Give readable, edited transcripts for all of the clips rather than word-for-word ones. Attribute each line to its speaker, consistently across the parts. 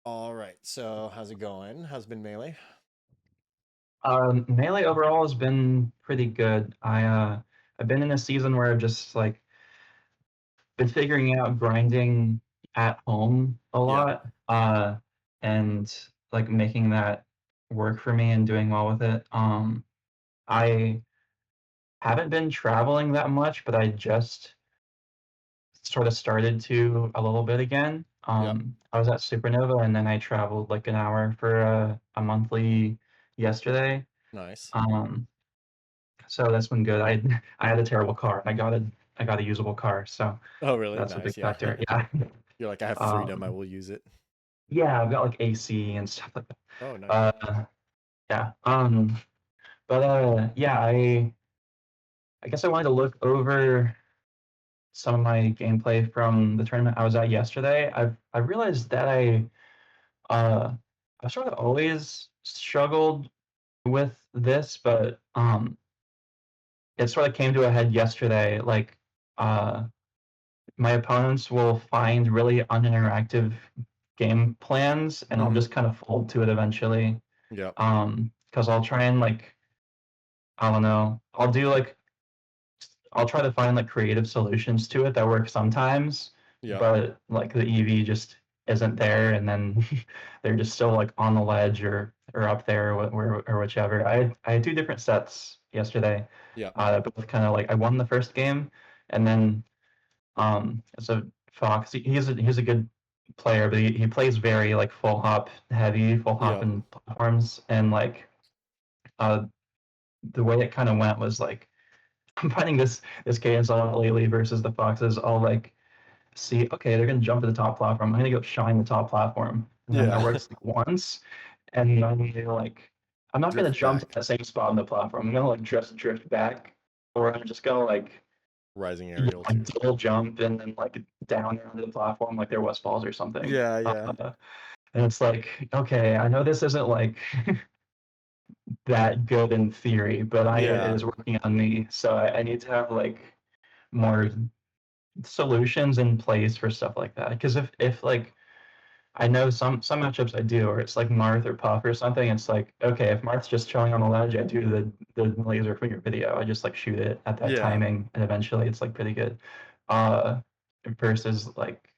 Speaker 1: All right. So how's it going? How's been melee?
Speaker 2: Melee overall has been pretty good. I've been in a season where I've just like been figuring out grinding at home a
Speaker 1: Yeah.
Speaker 2: lot, and like making that work for me and doing well with it. I haven't been traveling that much, but I just sort of started to a little bit again.
Speaker 1: Yep.
Speaker 2: I was at Supernova and then I traveled like an hour for a monthly yesterday.
Speaker 1: Nice.
Speaker 2: Um, So that's been good. I had a terrible car. I got a usable car, so
Speaker 1: Oh, really?
Speaker 2: that's a
Speaker 1: Nice.
Speaker 2: big
Speaker 1: Yeah.
Speaker 2: factor. Yeah.
Speaker 1: You're like, I have freedom. I
Speaker 2: Um,
Speaker 1: will use it.
Speaker 2: yeah, I've got like AC and stuff like that.
Speaker 1: Oh, nice.
Speaker 2: Yeah. But yeah, I guess I wanted to look over some of my gameplay from the tournament I was at yesterday. I realized that uh I sort of always struggled with this, but it sort of came to a head yesterday. Like uh my opponents will find really uninteractive game plans and I'll
Speaker 1: Mm-hmm.
Speaker 2: just kind of fold to it eventually.
Speaker 1: Yep.
Speaker 2: Because I'll try and like, I don't know, I'll try to find like creative solutions to it that work sometimes,
Speaker 1: Yep.
Speaker 2: but like the EV just isn't there, and then they're just still like on the ledge or up there or whichever. I had two different sets yesterday.
Speaker 1: Yep.
Speaker 2: Both kind of like I won the first game, and then so Fox, he's a good player, but he plays very like full hop heavy, full hop
Speaker 1: Yep.
Speaker 2: and platforms, and like uh, the way it kind of went was like I'm finding this cadence a lot lately versus the Foxes. I'll like see, okay, they're gonna jump to the top platform. I'm gonna go shine the top platform, and then that
Speaker 1: Yeah.
Speaker 2: works like once, and then you're like, I'm not gonna
Speaker 1: Drift
Speaker 2: jump to
Speaker 1: back.
Speaker 2: that same spot on the platform. I'm gonna like just drift back, or I'm just gonna like
Speaker 1: Rising
Speaker 2: yeah,
Speaker 1: aerial
Speaker 2: like
Speaker 1: too.
Speaker 2: double jump and then like down onto the platform like there was balls or something.
Speaker 1: Yeah. Yeah.
Speaker 2: Uh, and it's like, okay, I know this isn't like that good in theory, but it
Speaker 1: Yeah.
Speaker 2: is working on me. So I need to have like more solutions in place for stuff like that. Because if like I know some matchups I do, or it's like Marth or Puff or something. It's like, okay, if Marth's just chilling on the ledge, I do the laser finger video. I just like shoot it at that
Speaker 1: Yeah.
Speaker 2: timing, and eventually it's like pretty good. Uh, versus like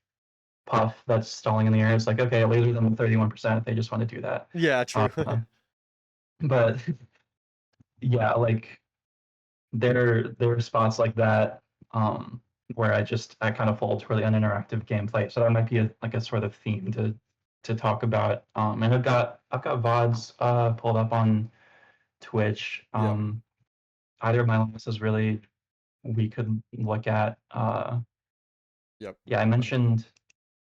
Speaker 2: Puff that's stalling in the air. It's like, okay, I laser them at 31% if they just want to do that.
Speaker 1: Yeah. True.
Speaker 2: Uh, but yeah, like there are spots like that where I kind of fall toward the uninteractive gameplay. So that might be like a sort of theme to talk about. And I've got VODs pulled up on Twitch.
Speaker 1: Yep.
Speaker 2: Either of my losses really we could look at.
Speaker 1: Yep.
Speaker 2: Yeah, I
Speaker 1: Go ahead and
Speaker 2: mentioned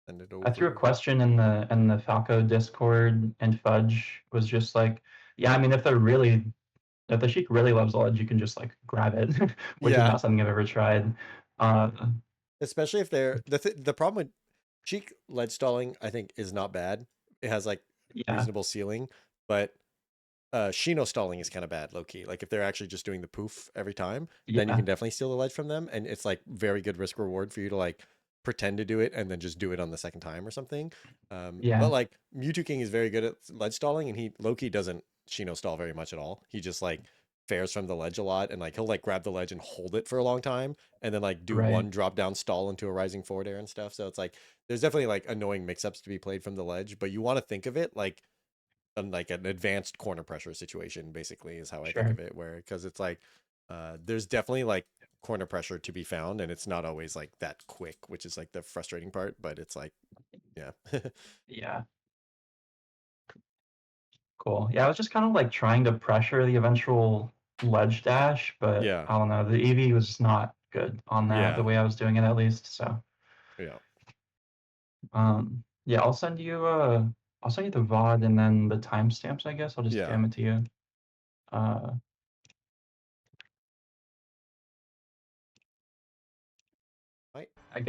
Speaker 1: send it
Speaker 2: I threw a
Speaker 1: over.
Speaker 2: question in the Falco Discord, and Fudge was just like, yeah, I mean if the Sheik really loves Ledge, you can just like grab it, which is
Speaker 1: Yeah.
Speaker 2: not something I've ever tried. Uh,
Speaker 1: Especially if they're the problem with cheek lead stalling, I think, is not bad. It has like
Speaker 2: yeah,
Speaker 1: reasonable ceiling, but Shino stalling is kind of bad, low key. Like if they're actually just doing the poof every time, then you
Speaker 2: yeah,
Speaker 1: can definitely steal the ledge from them, and it's like very good risk reward for you to like pretend to do it and then just do it on the second time or something. But
Speaker 2: yeah,
Speaker 1: like Mewtwo King is very good at ledge stalling, and he low key doesn't Shino stall very much at all. He just like fares from the ledge a lot, and like he'll like grab the ledge and hold it for a long time, and then like do
Speaker 2: right,
Speaker 1: one drop down stall into a rising forward air and stuff. So it's like there's definitely like annoying mix ups to be played from the ledge, but you want to think of it like an advanced corner pressure situation basically is how I think of
Speaker 2: sure,
Speaker 1: it, where because it's like there's definitely like corner pressure to be found, and it's not always like that quick, which is like the frustrating part, but it's like yeah.
Speaker 2: yeah, cool. Yeah, I was just kind of like trying to pressure the eventual ledge dash, but
Speaker 1: Yeah.
Speaker 2: I don't know, the EV was not good on that, the
Speaker 1: Yeah.
Speaker 2: way I was doing it at least. So,
Speaker 1: Yeah.
Speaker 2: yeah, I'll send you the VOD and then the timestamps, I guess. I'll just
Speaker 1: Yeah.
Speaker 2: jam it to you. Uh,
Speaker 1: Right.
Speaker 2: I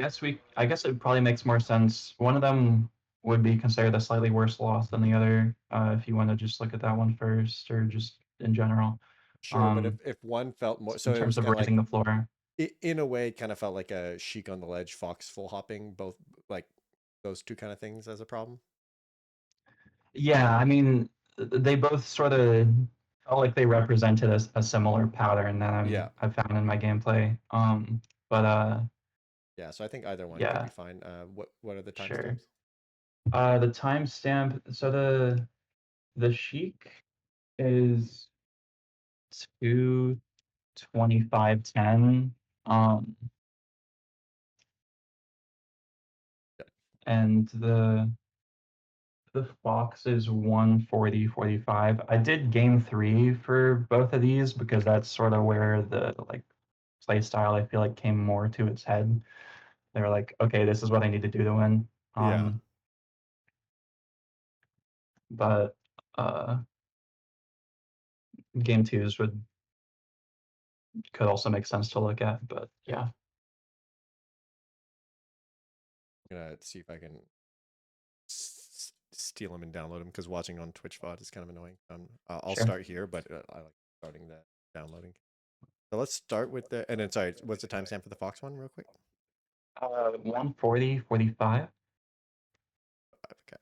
Speaker 2: guess it probably makes more sense. One of them would be considered a slightly worse loss than the other, if you want to just look at that one first, or just in general,
Speaker 1: Sure, but if
Speaker 2: um,
Speaker 1: one felt more, so
Speaker 2: in
Speaker 1: it
Speaker 2: terms
Speaker 1: was
Speaker 2: of
Speaker 1: kind of
Speaker 2: raising
Speaker 1: like
Speaker 2: the floor.
Speaker 1: in a way kind of felt like a Sheik on the ledge, Fox full hopping, both like those two kind of things as a problem.
Speaker 2: Yeah, I mean, they both sort of felt like they represented a similar pattern that
Speaker 1: Yeah.
Speaker 2: I've found in my gameplay. But
Speaker 1: Yeah, so I think either one could be
Speaker 2: yeah,
Speaker 1: fine. What are the
Speaker 2: sure.
Speaker 1: timestamps?
Speaker 2: The timestamp, so the Sheik is 2:25:10.
Speaker 1: Yep.
Speaker 2: And the Fox is 1:40:45. I did game three for both of these because that's sort of where the like play style I feel like came more to its head. They were like, okay, this is what I need to do to win.
Speaker 1: Yeah.
Speaker 2: But game twos would could also make sense to look at. But
Speaker 1: Yeah.
Speaker 2: yeah,
Speaker 1: I'm gonna see if I can steal them and download them because watching on Twitch VOD is kind of annoying. I'll
Speaker 2: sure.
Speaker 1: start here, but I like starting the downloading. So let's start with the and then sorry, what's the timestamp for the Fox one, real quick?
Speaker 2: 1:40:45.
Speaker 1: Okay.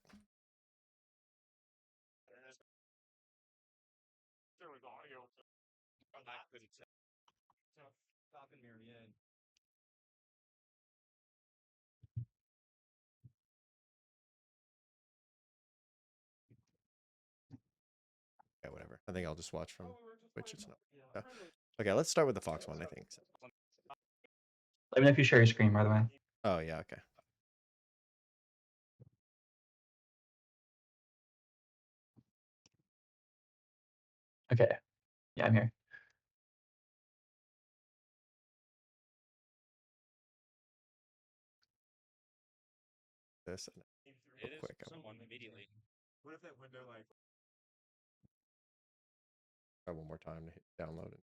Speaker 1: Yeah, whatever. I think I'll just watch from Twitch. It's not. Yeah. Okay, let's start with the Fox one. I think. So.
Speaker 2: Let me know if you share your screen, by the way.
Speaker 1: Oh yeah. Okay.
Speaker 2: Okay. Yeah, I'm here.
Speaker 1: This and real quick. Try one more time to hit download it.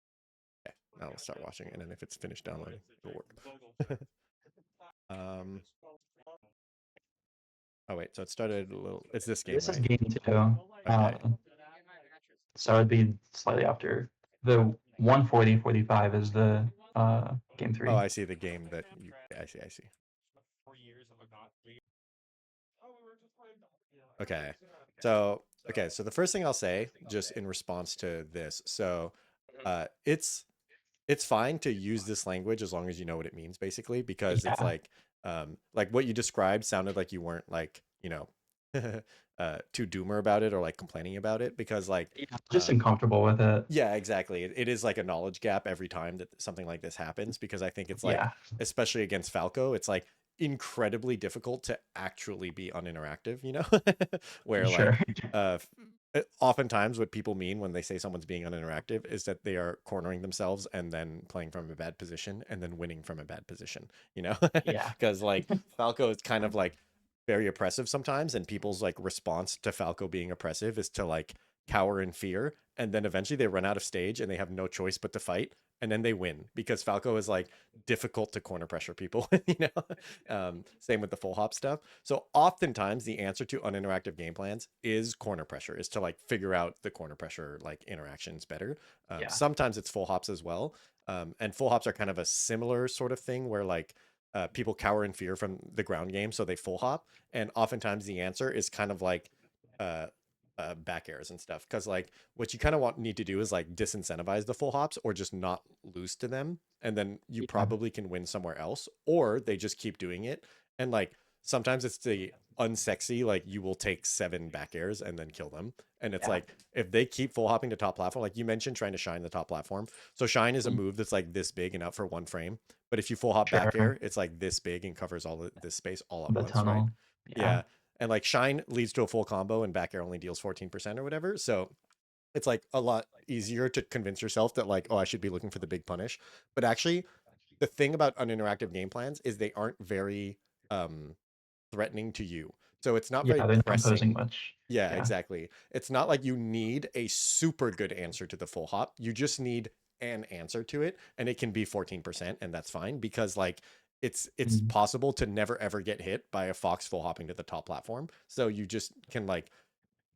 Speaker 1: Okay. Now let's start watching, and then if it's finished downloading, it'll work. Oh wait. So it started a little. It's this game,
Speaker 2: This is
Speaker 1: right?
Speaker 2: game two.
Speaker 1: Okay.
Speaker 2: So it'd be slightly after. The 1:40:45 is the game
Speaker 1: Oh,
Speaker 2: three.
Speaker 1: I see the game that you. Yeah, I see. I see. Okay. So, okay. So the first thing I'll say, just in response to this, so uh, it's it's fine to use this language as long as you know what it means, basically, because it's
Speaker 2: Yeah,
Speaker 1: like what you described sounded like you weren't like too doomer about it or like complaining about it, because like
Speaker 2: yeah, just
Speaker 1: um,
Speaker 2: uncomfortable with it.
Speaker 1: yeah, exactly. It is like a knowledge gap every time that something like this happens because I think it's like,
Speaker 2: Yeah,
Speaker 1: especially against Falco, it's like incredibly difficult to actually be uninteractive, where
Speaker 2: sure.
Speaker 1: like oftentimes what people mean when they say someone's being uninteractive is that they are cornering themselves and then playing from a bad position and then winning from a bad position,
Speaker 2: Yeah,
Speaker 1: because like Falco is kind of like very oppressive sometimes, and people's like response to Falco being oppressive is to like cower in fear, and then eventually they run out of stage and they have no choice but to fight, and then they win because Falco is like difficult to corner pressure people. Same with the full hop stuff. So oftentimes the answer to uninteractive game plans is corner pressure, is to like figure out the corner pressure like interactions better.
Speaker 2: yeah,
Speaker 1: Sometimes it's full hops as well, and full hops are kind of a similar sort of thing where like people cower in fear from the ground game, so they full hop, and oftentimes the answer is kind of like uh, back airs and stuff. Because like what you kind of need to do is like disincentivize the full hops or just not lose to them, and then you
Speaker 2: yeah,
Speaker 1: probably can win somewhere else, or they just keep doing it. And like sometimes it's the unsexy, like you will take 7 back airs and then kill them. And it's
Speaker 2: yeah.
Speaker 1: like if they keep full hopping to top platform, like you mentioned, trying to shine the top platform. So shine is a
Speaker 2: Mm,
Speaker 1: move that's like this big and out for 1 frame. But if you full hop back
Speaker 2: sure.
Speaker 1: air, it's like this big and covers all this space all at
Speaker 2: The
Speaker 1: once, right?
Speaker 2: tunnel. Yeah,
Speaker 1: Yeah. And like shine leads to a full combo and back air only deals 14% or whatever. So it's like a lot easier to convince yourself that like, oh, I should be looking for the big punish. But actually, the thing about uninteractive game plans is they aren't very um threatening to you. So it's not very
Speaker 2: yeah. They're not imposing
Speaker 1: pressing.
Speaker 2: much.
Speaker 1: Yeah,
Speaker 2: Yeah,
Speaker 1: exactly. It's not like you need a super good answer to the full hop. You just need an answer to it, and it can be 14%, and that's fine because like it's
Speaker 2: mm,
Speaker 1: possible to never ever get hit by a fox full hopping to the top platform. So you just can like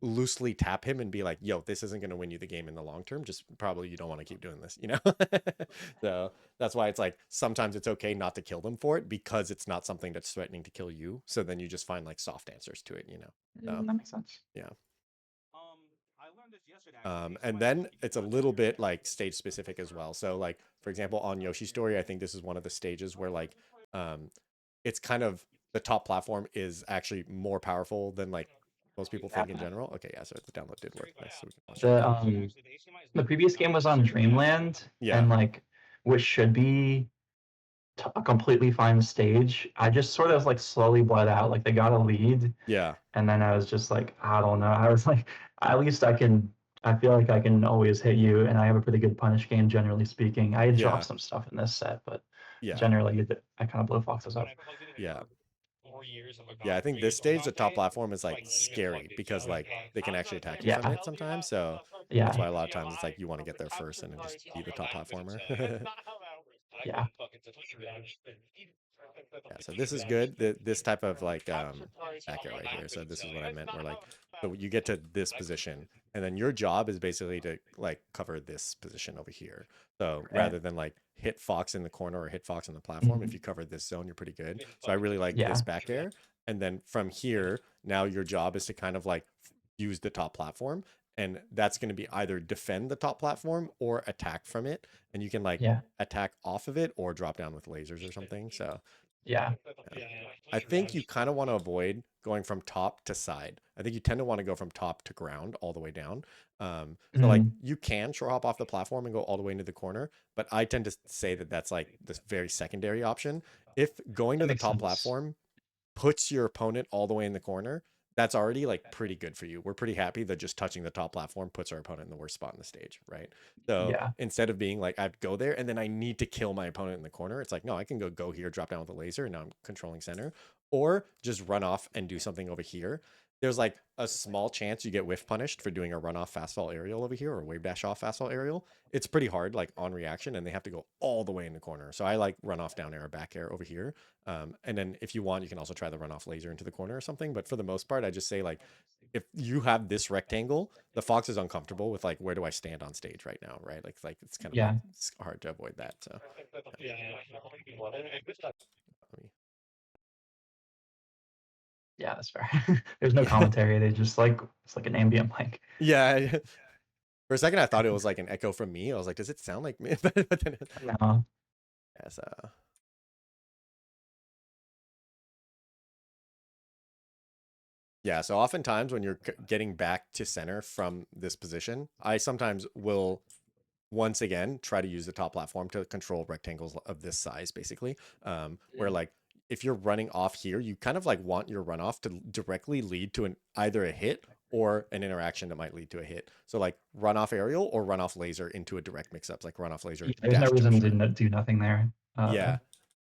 Speaker 1: loosely tap him and be like, yo, this isn't going to win you the game in the long term. Just probably you don't want to keep doing this. So that's why it's like sometimes it's okay not to kill them for it because it's not something that's threatening to kill you. So then you just find like soft answers to it. So
Speaker 2: that makes sense.
Speaker 1: yeah. And then it's a little bit like stage specific as well. So like for example, on Yoshi's Story, I think this is one of the stages where like um, it's kind of the top platform is actually more powerful than like most people think in
Speaker 2: Yeah.
Speaker 1: general. Okay, yeah, so the download did work. Nice. So we can watch that
Speaker 2: The
Speaker 1: again.
Speaker 2: the previous game was on Dreamland,
Speaker 1: Yeah,
Speaker 2: and like which should be a completely fine stage. I just sort of like slowly bled out. Like they got a lead,
Speaker 1: yeah,
Speaker 2: and then I was just like, I don't know. I was like, at least I can. I feel like I can always hit you, and I have a pretty good punish game, generally speaking. I dropped
Speaker 1: yeah,
Speaker 2: some stuff in this set, but
Speaker 1: yeah,
Speaker 2: generally, I kind of blow foxes up.
Speaker 1: yeah. Yeah, I think this stage, the top platform is like scary because like they can actually attack you from
Speaker 2: Yeah,
Speaker 1: it sometimes. So that's
Speaker 2: yeah,
Speaker 1: why a lot of times it's like you want to get there first and then just be the top platformer.
Speaker 2: yeah,
Speaker 1: Yeah, so this is good. This type of like back air right here. So this is what I meant. Where like so you get to this position, and then your job is basically to like cover this position over here. So
Speaker 2: right.
Speaker 1: rather than like hit Fox in the corner or hit Fox on the platform, if
Speaker 2: Mhm.
Speaker 1: you cover this zone, you're pretty good. So I really like this
Speaker 2: Yeah,
Speaker 1: back air. And then from here, now your job is to kind of like use the top platform. And that's going to be either defend the top platform or attack from it. And you can like
Speaker 2: yeah,
Speaker 1: attack off of it or drop down with lasers or something. So
Speaker 2: yeah,
Speaker 1: yeah. I think you kind of want to avoid going from top to side. I think you tend to want to go from top to ground all the way down. So like
Speaker 2: Mhm.
Speaker 1: you can shore hop off the platform and go all the way into the corner, but I tend to say that that's like this very secondary option. If going to
Speaker 2: That
Speaker 1: the
Speaker 2: makes
Speaker 1: top
Speaker 2: sense.
Speaker 1: platform puts your opponent all the way in the corner, that's already like pretty good for you. We're pretty happy that just touching the top platform puts our opponent in the worst spot in the stage, right? So
Speaker 2: Yeah,
Speaker 1: instead of being like I'd go there and then I need to kill my opponent in the corner, it's like no, I can go here, drop down with a laser, and now I'm controlling center, or just run off and do something over here. There's like a small chance you get whiff punished for doing a run off fast fall aerial over here or wave dash off fast fall aerial. It's pretty hard, like on reaction, and they have to go all the way in the corner. So I like run off down air, back air over here. And then if you want, you can also try the runoff laser into the corner or something. But for the most part, I just say like, if you have this rectangle, the fox is uncomfortable with like, where do I stand on stage right now, right? Like it's kind of like
Speaker 2: yeah,
Speaker 1: it's hard to avoid that. So let me,
Speaker 2: yeah. That's fair. There's no
Speaker 1: yeah,
Speaker 2: commentary. They just like it's like an ambient mic.
Speaker 1: yeah. For a second, I thought it was like an echo from me. I was like, does it sound like me? But then,
Speaker 2: No.
Speaker 1: yes, yeah. So oftentimes when you're getting back to center from this position, I sometimes will once again try to use the top platform to control rectangles of this size basically where
Speaker 2: Mm.
Speaker 1: like if you're running off here you kind of like want your runoff to directly lead to an either a hit or an interaction that might lead to a hit, so like runoff aerial or runoff laser into a direct mix-ups like runoff laser
Speaker 2: Yeah, there's no
Speaker 1: dash jump
Speaker 2: reason to
Speaker 1: shine.
Speaker 2: do nothing there.
Speaker 1: Yeah,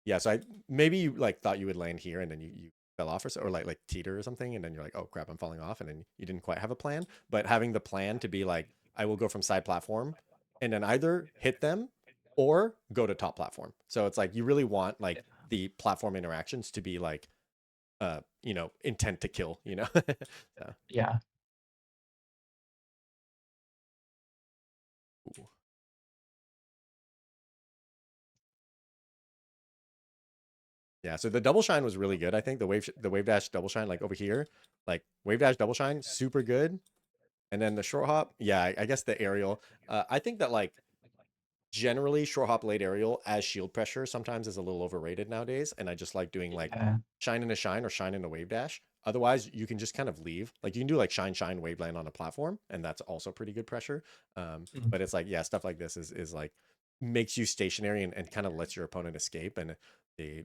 Speaker 1: yeah, so I maybe you like thought you would land here and then you fell off or so, or like teeter or something and then you're like oh crap I'm falling off and then you didn't quite have a plan, but having the plan to be like I will go from side platform and then either hit them or go to top platform. So it's like you really want like the platform interactions to be like intent to kill, so
Speaker 2: Yeah.
Speaker 1: ooh. Yeah, so the double shine was really good. I think the wave dash double shine like over here, like wave dash double shine super good. And then the short hop, yeah, I guess the aerial. I think that like generally short hop late aerial as shield pressure sometimes is a little overrated nowadays. And I just like doing like
Speaker 2: Yeah.
Speaker 1: shine in a shine or shine in a wave dash. Otherwise, you can just kind of leave. Like you can do like shine wave land on a platform, and that's also pretty good pressure.
Speaker 2: Mm.
Speaker 1: But it's like yeah, stuff like this is like makes you stationary and kind of lets your opponent escape. And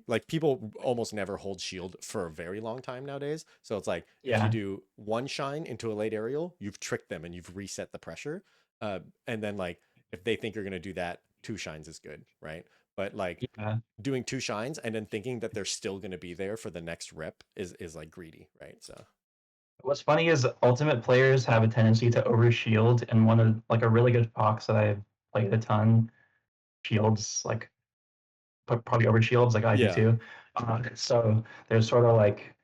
Speaker 1: like people almost never hold shield for a very long time nowadays. So it's like if you
Speaker 2: Yeah.
Speaker 1: do one shine into a late aerial, you've tricked them and you've reset the pressure. And then like if they think you're gonna do that, two shines is good, right? But like
Speaker 2: Yeah.
Speaker 1: doing two shines and then thinking that they're still gonna be there for the next rep is like greedy, right? So
Speaker 2: What's funny is ultimate players have a tendency to over shield, and one of like a really good fox that I've played a ton shields like probably over shields like I do
Speaker 1: yeah,
Speaker 2: too. So there's sort of like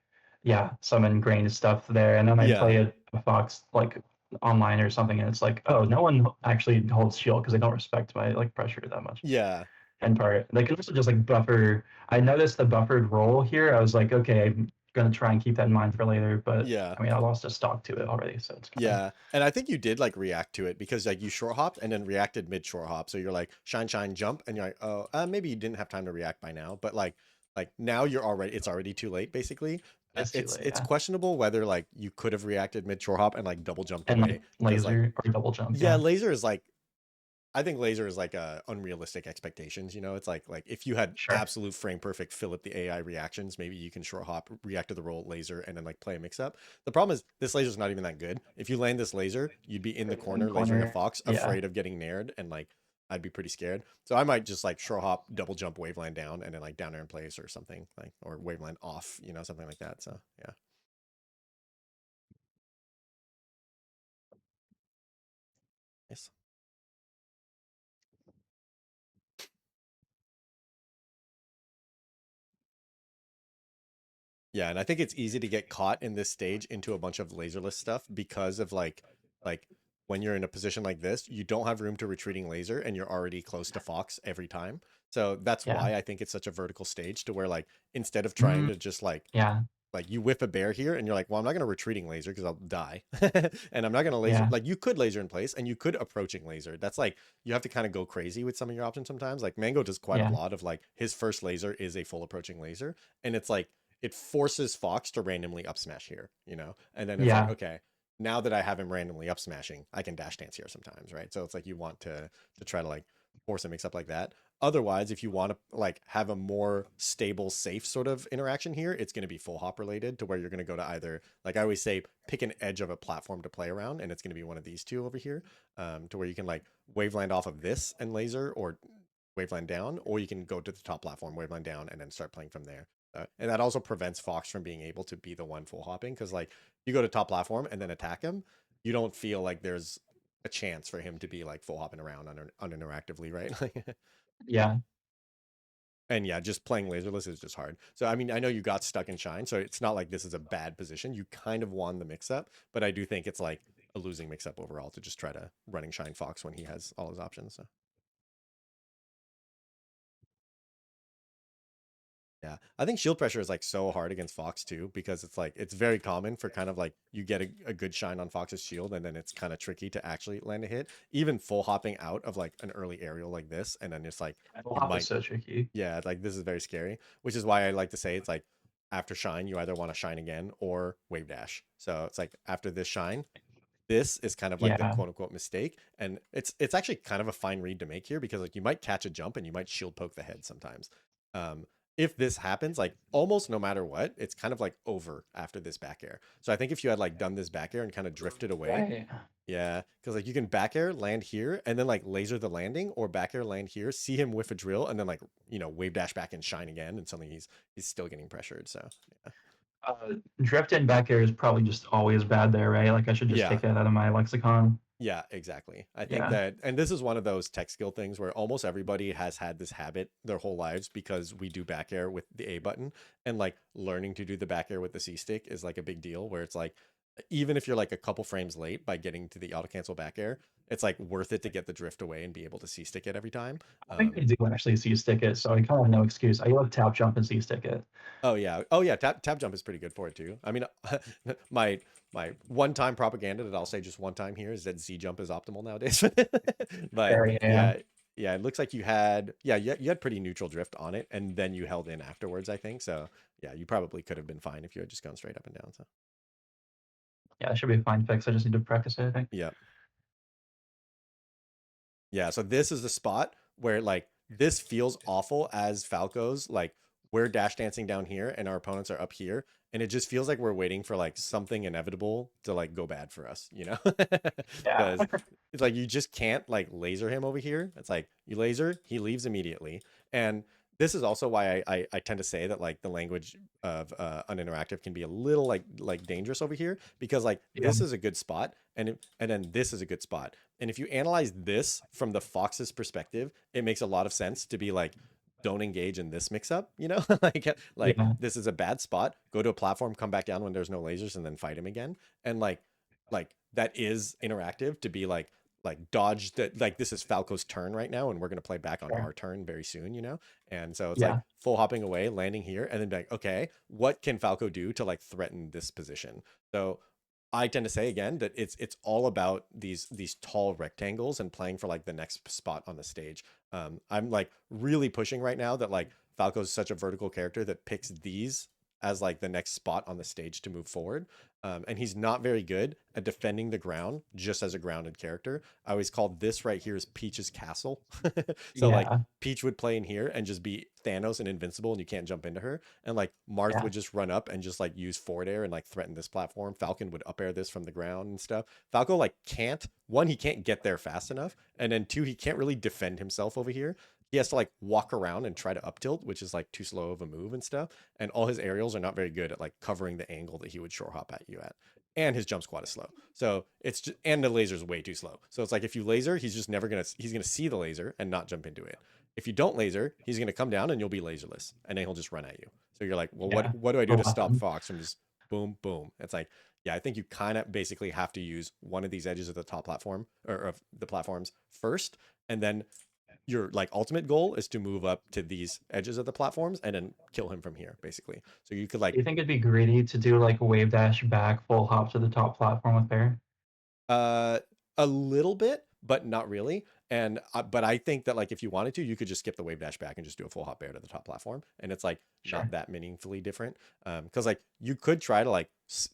Speaker 2: yeah some ingrained stuff there, and then I
Speaker 1: yeah,
Speaker 2: play a fox like online or something, and it's like oh no one actually holds shield because they don't respect my like pressure that much.
Speaker 1: yeah,
Speaker 2: And part they can also just like buffer. I noticed the buffered roll here. I was like okay gonna try and keep that in mind for later. But
Speaker 1: Yeah.
Speaker 2: I mean, I lost a stock to it already, so it's kind of
Speaker 1: Yeah, and I think you did like react to it because like you short hopped and then reacted mid short hop. So you're like shine, shine, jump, and you're like, oh, maybe you didn't have time to react by now, but like now you're already it's already too late basically.
Speaker 2: it's too late.
Speaker 1: It's
Speaker 2: Yeah,
Speaker 1: questionable whether like you could have reacted mid short hop and like double jumped
Speaker 2: and like
Speaker 1: away because like
Speaker 2: laser or double jump.
Speaker 1: yeah,
Speaker 2: Yeah,
Speaker 1: laser is like I think laser is like unrealistic expectations. You know, it's like if you had
Speaker 2: sure.
Speaker 1: absolute frame perfect Philip the AI reactions, maybe you can short hop, react to the roll laser, and then like play a mix up. The problem is this laser is not even that good. If you land this laser, you'd be in the
Speaker 2: In the
Speaker 1: corner lasering a
Speaker 2: corner.
Speaker 1: fox,
Speaker 2: Yeah,
Speaker 1: afraid of getting nared, and like I'd be pretty scared. So I might just like short hop, double jump, waveland down, and then like down air in place or something like or waveland off, you know, something like that. So yeah. Nice. Yeah, and I think it's easy to get caught in this stage into a bunch of laserless stuff because of like when you're in a position like this, you don't have room to retreating laser and you're already close to Fox every time. So that's
Speaker 2: yeah,
Speaker 1: why I think it's such a vertical stage to where like instead of trying
Speaker 2: mm,
Speaker 1: to just
Speaker 2: yeah,
Speaker 1: like you whiff a bear here and you're like, well, I'm not going to retreating laser because I'll die. And I'm not going to laser.
Speaker 2: yeah,
Speaker 1: Like you could laser in place and you could approaching laser. That's like, you have to kind of go crazy with some of your options sometimes. Like Mango does quite a
Speaker 2: yeah,
Speaker 1: lot of like his first laser is a full approaching laser. And it's like, it forces Fox to randomly up smash here, you know? And then it's like,
Speaker 2: yeah,
Speaker 1: okay, now that I have him randomly up smashing, I can dash dance here sometimes, right? So it's like you want to try to like force a mix up like that. Otherwise, if you want to like have a more stable, safe sort of interaction here, it's going to be full hop related to where you're going to go to either, like I always say, pick an edge of a platform to play around, and it's going to be one of these two over here, to where you can like waveland off of this and laser, or waveland down, or you can go to the top platform, waveland down, and then start playing from there. And that also prevents Fox from being able to be the one full hopping because like you go to top platform and then attack him, you don't feel like there's a chance for him to be like full hopping around uninteractively, right?
Speaker 2: yeah.
Speaker 1: And yeah, just playing laserless is just hard. So I mean, I know you got stuck in shine, so it's not like this is a bad position. You kind of won the mix up, but I do think it's like a losing mix up overall to just try to running shine Fox when he has all his options. So yeah, I think shield pressure is like so hard against Fox too because it's like it's very common for kind of like you get a good shine on Fox's shield and then it's kind of tricky to actually land a hit. Even full hopping out of like an early aerial like this, and then it's like
Speaker 2: Apple
Speaker 1: you
Speaker 2: hop is
Speaker 1: might,
Speaker 2: so tricky.
Speaker 1: yeah, like this is very scary, which is why I like to say it's like after shine, you either want to shine again or wave dash. So it's like after this shine, this is kind of like the
Speaker 2: Yeah,
Speaker 1: quote unquote mistake. And it's actually kind of a fine read to make here because like you might catch a jump and you might shield poke the head sometimes. Um, if this happens, like almost no matter what, it's kind of like over after this back air. So I think if you had like done this back air and kind of drifted away,
Speaker 2: right.
Speaker 1: yeah, because like you can back air land here and then like laser the landing, or back air land here, see him whiff a drill, and then like wave dash back and shine again, and suddenly he's still getting pressured. So
Speaker 2: Drift in back air is probably just always bad there, right? Like I should just
Speaker 1: yeah,
Speaker 2: take that out of my lexicon.
Speaker 1: yeah, exactly. I think
Speaker 2: Yeah,
Speaker 1: that, and this is one of those tech skill things where almost everybody has had this habit their whole lives because we do back air with the A button, and like learning to do the back air with the C stick is like a big deal. Where it's like even if you're like a couple frames late by getting to the auto cancel back air, it's like worth it to get the drift away and be able to C stick it every time.
Speaker 2: I think I do actually C stick it, so I kind of have no excuse. I love tap jump and C stick it.
Speaker 1: Oh yeah, tap jump is pretty good for it too. I mean, my my one time propaganda that I'll say just one time here is that Z jump is optimal nowadays. But
Speaker 2: Very yeah.
Speaker 1: yeah, yeah, it looks like you had, yeah, you had pretty neutral drift on it, and then you held in afterwards, I think. So yeah, you probably could have been fine if you had just gone straight up and down. So
Speaker 2: Yeah, it should be a fine fix. I just need to practice it, I think.
Speaker 1: yeah. Yeah, so this is the spot where like this feels awful as Falco's like we're dash dancing down here and our opponents are up here, and it just feels like we're waiting for like something inevitable to like go bad for us, you know?
Speaker 2: Yeah.
Speaker 1: Because it's like you just can't like laser him over here. It's like you laser, he leaves immediately. And this is also why I tend to say that like the language of uninteractive can be a little like dangerous over here because like
Speaker 2: Yeah.
Speaker 1: this is a good spot and then this is a good spot. And if you analyze this from the Fox's perspective, it makes a lot of sense to be like, don't engage in this mix up, you know? Like
Speaker 2: Yeah.
Speaker 1: this is a bad spot. Go to a platform, come back down when there's no lasers, and then fight him again. And like that is interactive to be like, like dodge that, like this is Falco's turn right now and we're going to play back on
Speaker 2: Sure.
Speaker 1: our turn very soon, you know? And so it's like
Speaker 2: Yeah.
Speaker 1: full hopping away, landing here, and then be like, okay, what can Falco do to like threaten this position? So I tend to say again that it's all about these tall rectangles and playing for like the next spot on the stage. I'm like really pushing right now that like Falco's such a vertical character that picks these as like the next spot on the stage to move forward. And he's not very good at defending the ground just as a grounded character. I always called this right here is Peach's castle. So like
Speaker 2: Yeah.
Speaker 1: Peach would play in here and just be Thanos and invincible and you can't jump into her. And like Marth
Speaker 2: Yeah.
Speaker 1: would just run up and just like use forward air and like threaten this platform. Falcon would up air this from the ground and stuff. Falco like can't, one, he can't get there fast enough. And then two, he can't really defend himself over here. He has to like walk around and try to up tilt, which is like too slow of a move and stuff. And all his aerials are not very good at like covering the angle that he would short hop at you at. And his jump squat is slow. So it's just, and the laser is way too slow. So it's like if you laser, he's just never gonna, he's gonna see the laser and not jump into it. If you don't laser, he's gonna come down and you'll be laserless, and then he'll just run at you. So you're like, well,
Speaker 2: Yeah.
Speaker 1: what do I do
Speaker 2: So
Speaker 1: to stop
Speaker 2: often.
Speaker 1: Fox from just boom, boom? It's like, yeah, I think you kind of basically have to use one of these edges of the top platform or of the platforms first, and then your like ultimate goal is to move up to these edges of the platforms and then kill him from here, basically. So you could
Speaker 2: Do
Speaker 1: like
Speaker 2: you think it'd be greedy to do like a wave dash back, full hop to the top platform with Bear?
Speaker 1: Uh, a little bit, but not really. And but I think that like if you wanted to, you could just skip the wave dash back and just do a full hop air to the top platform, and it's like not
Speaker 2: Sure.
Speaker 1: that meaningfully different. Because like you could try to like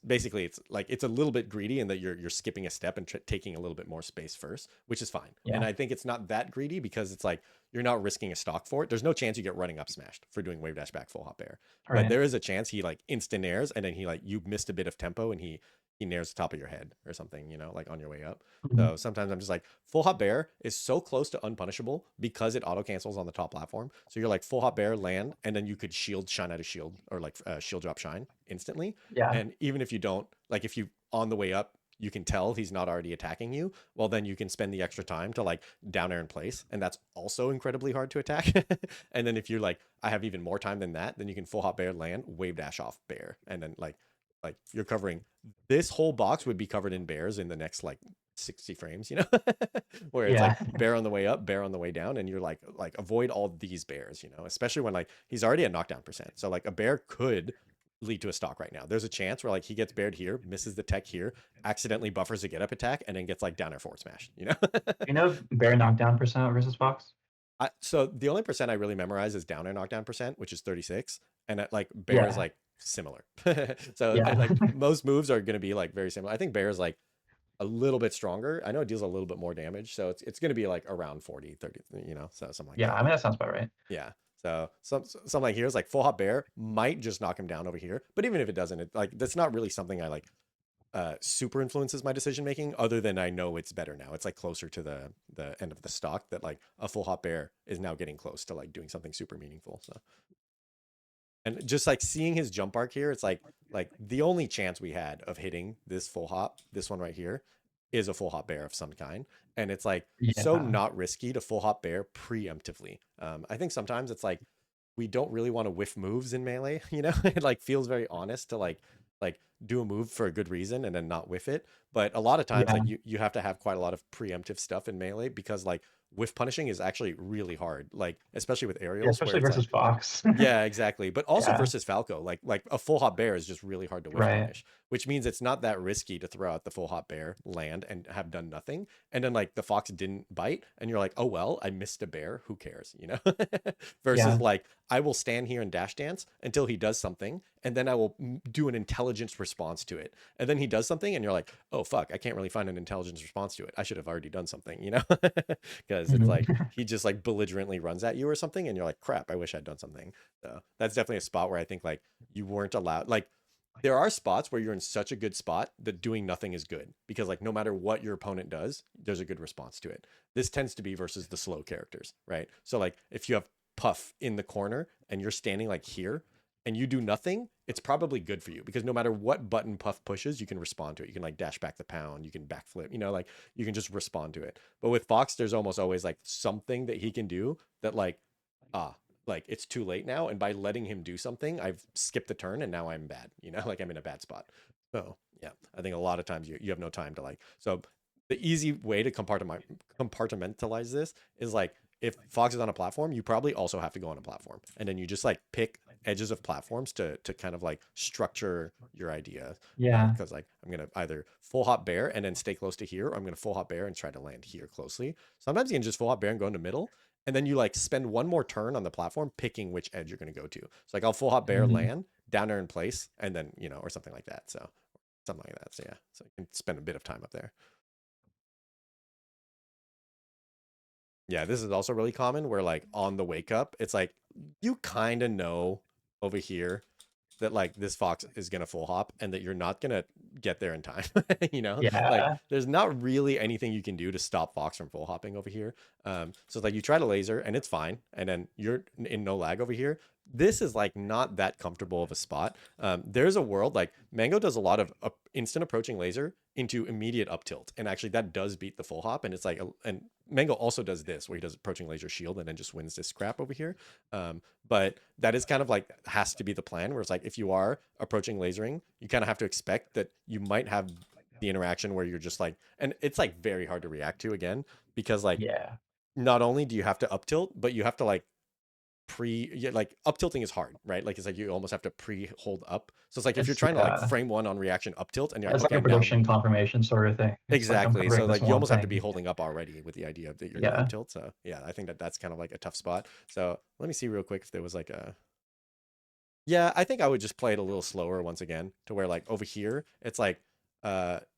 Speaker 1: basically it's like it's a little bit greedy in that you're skipping a step and taking a little bit more space first, which is fine. And
Speaker 2: Yeah.
Speaker 1: I think it's not that greedy because it's like you're not risking a stock for it. There's no chance you get running up smashed for doing wave dash back full hop air,
Speaker 2: All
Speaker 1: but
Speaker 2: right.
Speaker 1: there is a chance he like instant airs and then he like you missed a bit of tempo and he nares the top of your head or something, you know, like on your way up.
Speaker 2: Mhm.
Speaker 1: So sometimes I'm just like, full hop bear is so close to unpunishable because it auto cancels on the top platform. So you're like full hop bear land, and then you could shield shine out of shield or like shield drop shine instantly.
Speaker 2: Yeah.
Speaker 1: And even if you don't, like if you on the way up, you can tell he's not already attacking you. Well, then you can spend the extra time to like down air in place, and that's also incredibly hard to attack. And then if you're like, I have even more time than that, then you can full hop bear land, wave dash off bear, and then like you're covering this whole box would be covered in bears in the next like 60 frames, you know, where it's like
Speaker 2: Yeah.
Speaker 1: bear on the way up, bear on the way down, and you're like avoid all these bears, you know, especially when like he's already at knockdown percent. So like a bear could lead to a stock right now. There's a chance where like he gets bared here, misses the tech here, accidentally buffers a get up attack, and then gets like down air forward smash, you know.
Speaker 2: You know Bear knockdown percent versus Fox?
Speaker 1: So the only percent I really memorize is down air knockdown percent, which is 36, and like bear is
Speaker 2: Yeah.
Speaker 1: like similar. So
Speaker 2: Yeah.
Speaker 1: like most moves are going to be like very similar. I think bear is like a little bit stronger. I know it deals a little bit more damage, so it's going to be like around 40, 30, you know, so something like
Speaker 2: Yeah.
Speaker 1: that.
Speaker 2: I mean that sounds about right.
Speaker 1: Yeah. So something like here is like full hop bear might just knock him down over here, but even if it doesn't, it like that's not really something I like super influences my decision making other than I know it's better now. It's like closer to the end of the stock that like a full hop bear is now getting close to like doing something super meaningful. So and just like seeing his jump arc here, it's like the only chance we had of hitting this full hop, this one right here, is a full hop bear of some kind. And it's like so
Speaker 2: Yeah.
Speaker 1: not risky to full hop bear preemptively. I think sometimes it's like we don't really want to whiff moves in melee, you know? It like feels very honest to like do a move for a good reason and then not whiff it. But a lot of times
Speaker 2: Yeah.
Speaker 1: like you have to have quite a lot of preemptive stuff in melee because like whiff punishing is actually really hard. Like especially with
Speaker 2: Yeah.
Speaker 1: aerials where
Speaker 2: Especially
Speaker 1: it's
Speaker 2: versus
Speaker 1: like
Speaker 2: Fox.
Speaker 1: yeah, exactly. But also
Speaker 2: Yeah.
Speaker 1: versus Falco, like a full hop bear is just really hard to whiff
Speaker 2: Right.
Speaker 1: punish, which means it's not that risky to throw out the full hop bear, land, and have done nothing. And then like the fox didn't bite, and you're like, oh well, I missed a bear. Who cares, you know? Versus
Speaker 2: Yeah.
Speaker 1: like I will stand here and dash dance until he does something, and then I will do an intelligence response to it. And then he does something, and you're like, oh fuck, I can't really find an intelligence response to it. I should have already done something, you know? Because it's like
Speaker 2: Mhm.
Speaker 1: he just like belligerently runs at you or something, and you're like, crap, I wish I'd done something. So that's definitely a spot where I think like you weren't allowed. Like there are spots where you're in such a good spot that doing nothing is good because like no matter what your opponent does, there's a good response to it. This tends to be versus the slow characters, right? So like if you have Puff in the corner and you're standing like here and you do nothing, it's probably good for you because no matter what button Puff pushes, you can respond to it. You can like dash back the pound, you can backflip, you know, like you can just respond to it. But with Fox, there's almost always like something that he can do that like ah like it's too late now, and by letting him do something I've skipped the turn and now I'm bad, you know, like I'm in a bad spot. So yeah, I think a lot of times you have no time to like so the easy way to compartmentalize this is like if Fox is on a platform, you probably also have to go on a platform, and then you just like pick edges of platforms to kind of like structure your idea.
Speaker 2: Yeah.
Speaker 1: Because like I'm gonna either full hop bear and then stay close to here, or I'm gonna full hop bear and try to land here closely. Sometimes you can just full hop bear and go in the middle, and then you like spend one more turn on the platform picking which edge you're gonna go to. So like I'll full hop bear
Speaker 2: Mhm.
Speaker 1: land down there in place, and then or something like that. So something like that. So yeah, so you can spend a bit of time up there. Yeah, this is also really common where like on the wake up, it's like you kind of know over here that like this fox is gonna full hop and that you're not gonna get there in time. Like
Speaker 2: Yeah.
Speaker 1: there's not really anything you can do to stop fox from full hopping over here. So like you try to laser and it's fine, and then you're in no lag over here. This is like not that comfortable of a spot. There's a world like Mango does a lot of instant approaching laser into immediate up tilt, and actually that does beat the full hop. And it's like, and Mango also does this where he does approaching laser shield and then just wins this scrap over here. But that is kind of like has to be the plan where it's like if you are approaching lasering, you kind of have to expect that you might have the interaction where you're just like, and it's like very hard to react to again because like
Speaker 2: Yeah.
Speaker 1: not only do you have to up tilt, but you have to like yeah, like up tilting is hard, right? Like it's like you almost have to pre hold up. So it's like if you're
Speaker 2: It's
Speaker 1: trying to like frame one on reaction up tilt and you're like,
Speaker 2: it's like
Speaker 1: okay,
Speaker 2: a
Speaker 1: now
Speaker 2: prediction confirmation sort of thing. It's like I'm
Speaker 1: exactly. So
Speaker 2: covering this
Speaker 1: like you
Speaker 2: one
Speaker 1: almost have to be
Speaker 2: thing.
Speaker 1: holding up already with the idea that you're gonna up
Speaker 2: Yeah.
Speaker 1: tilt. So yeah, I think that that's kind of like a tough spot. So let me see real quick if there was like a yeah, I think I would just play it a little slower once again to where like over here, it's like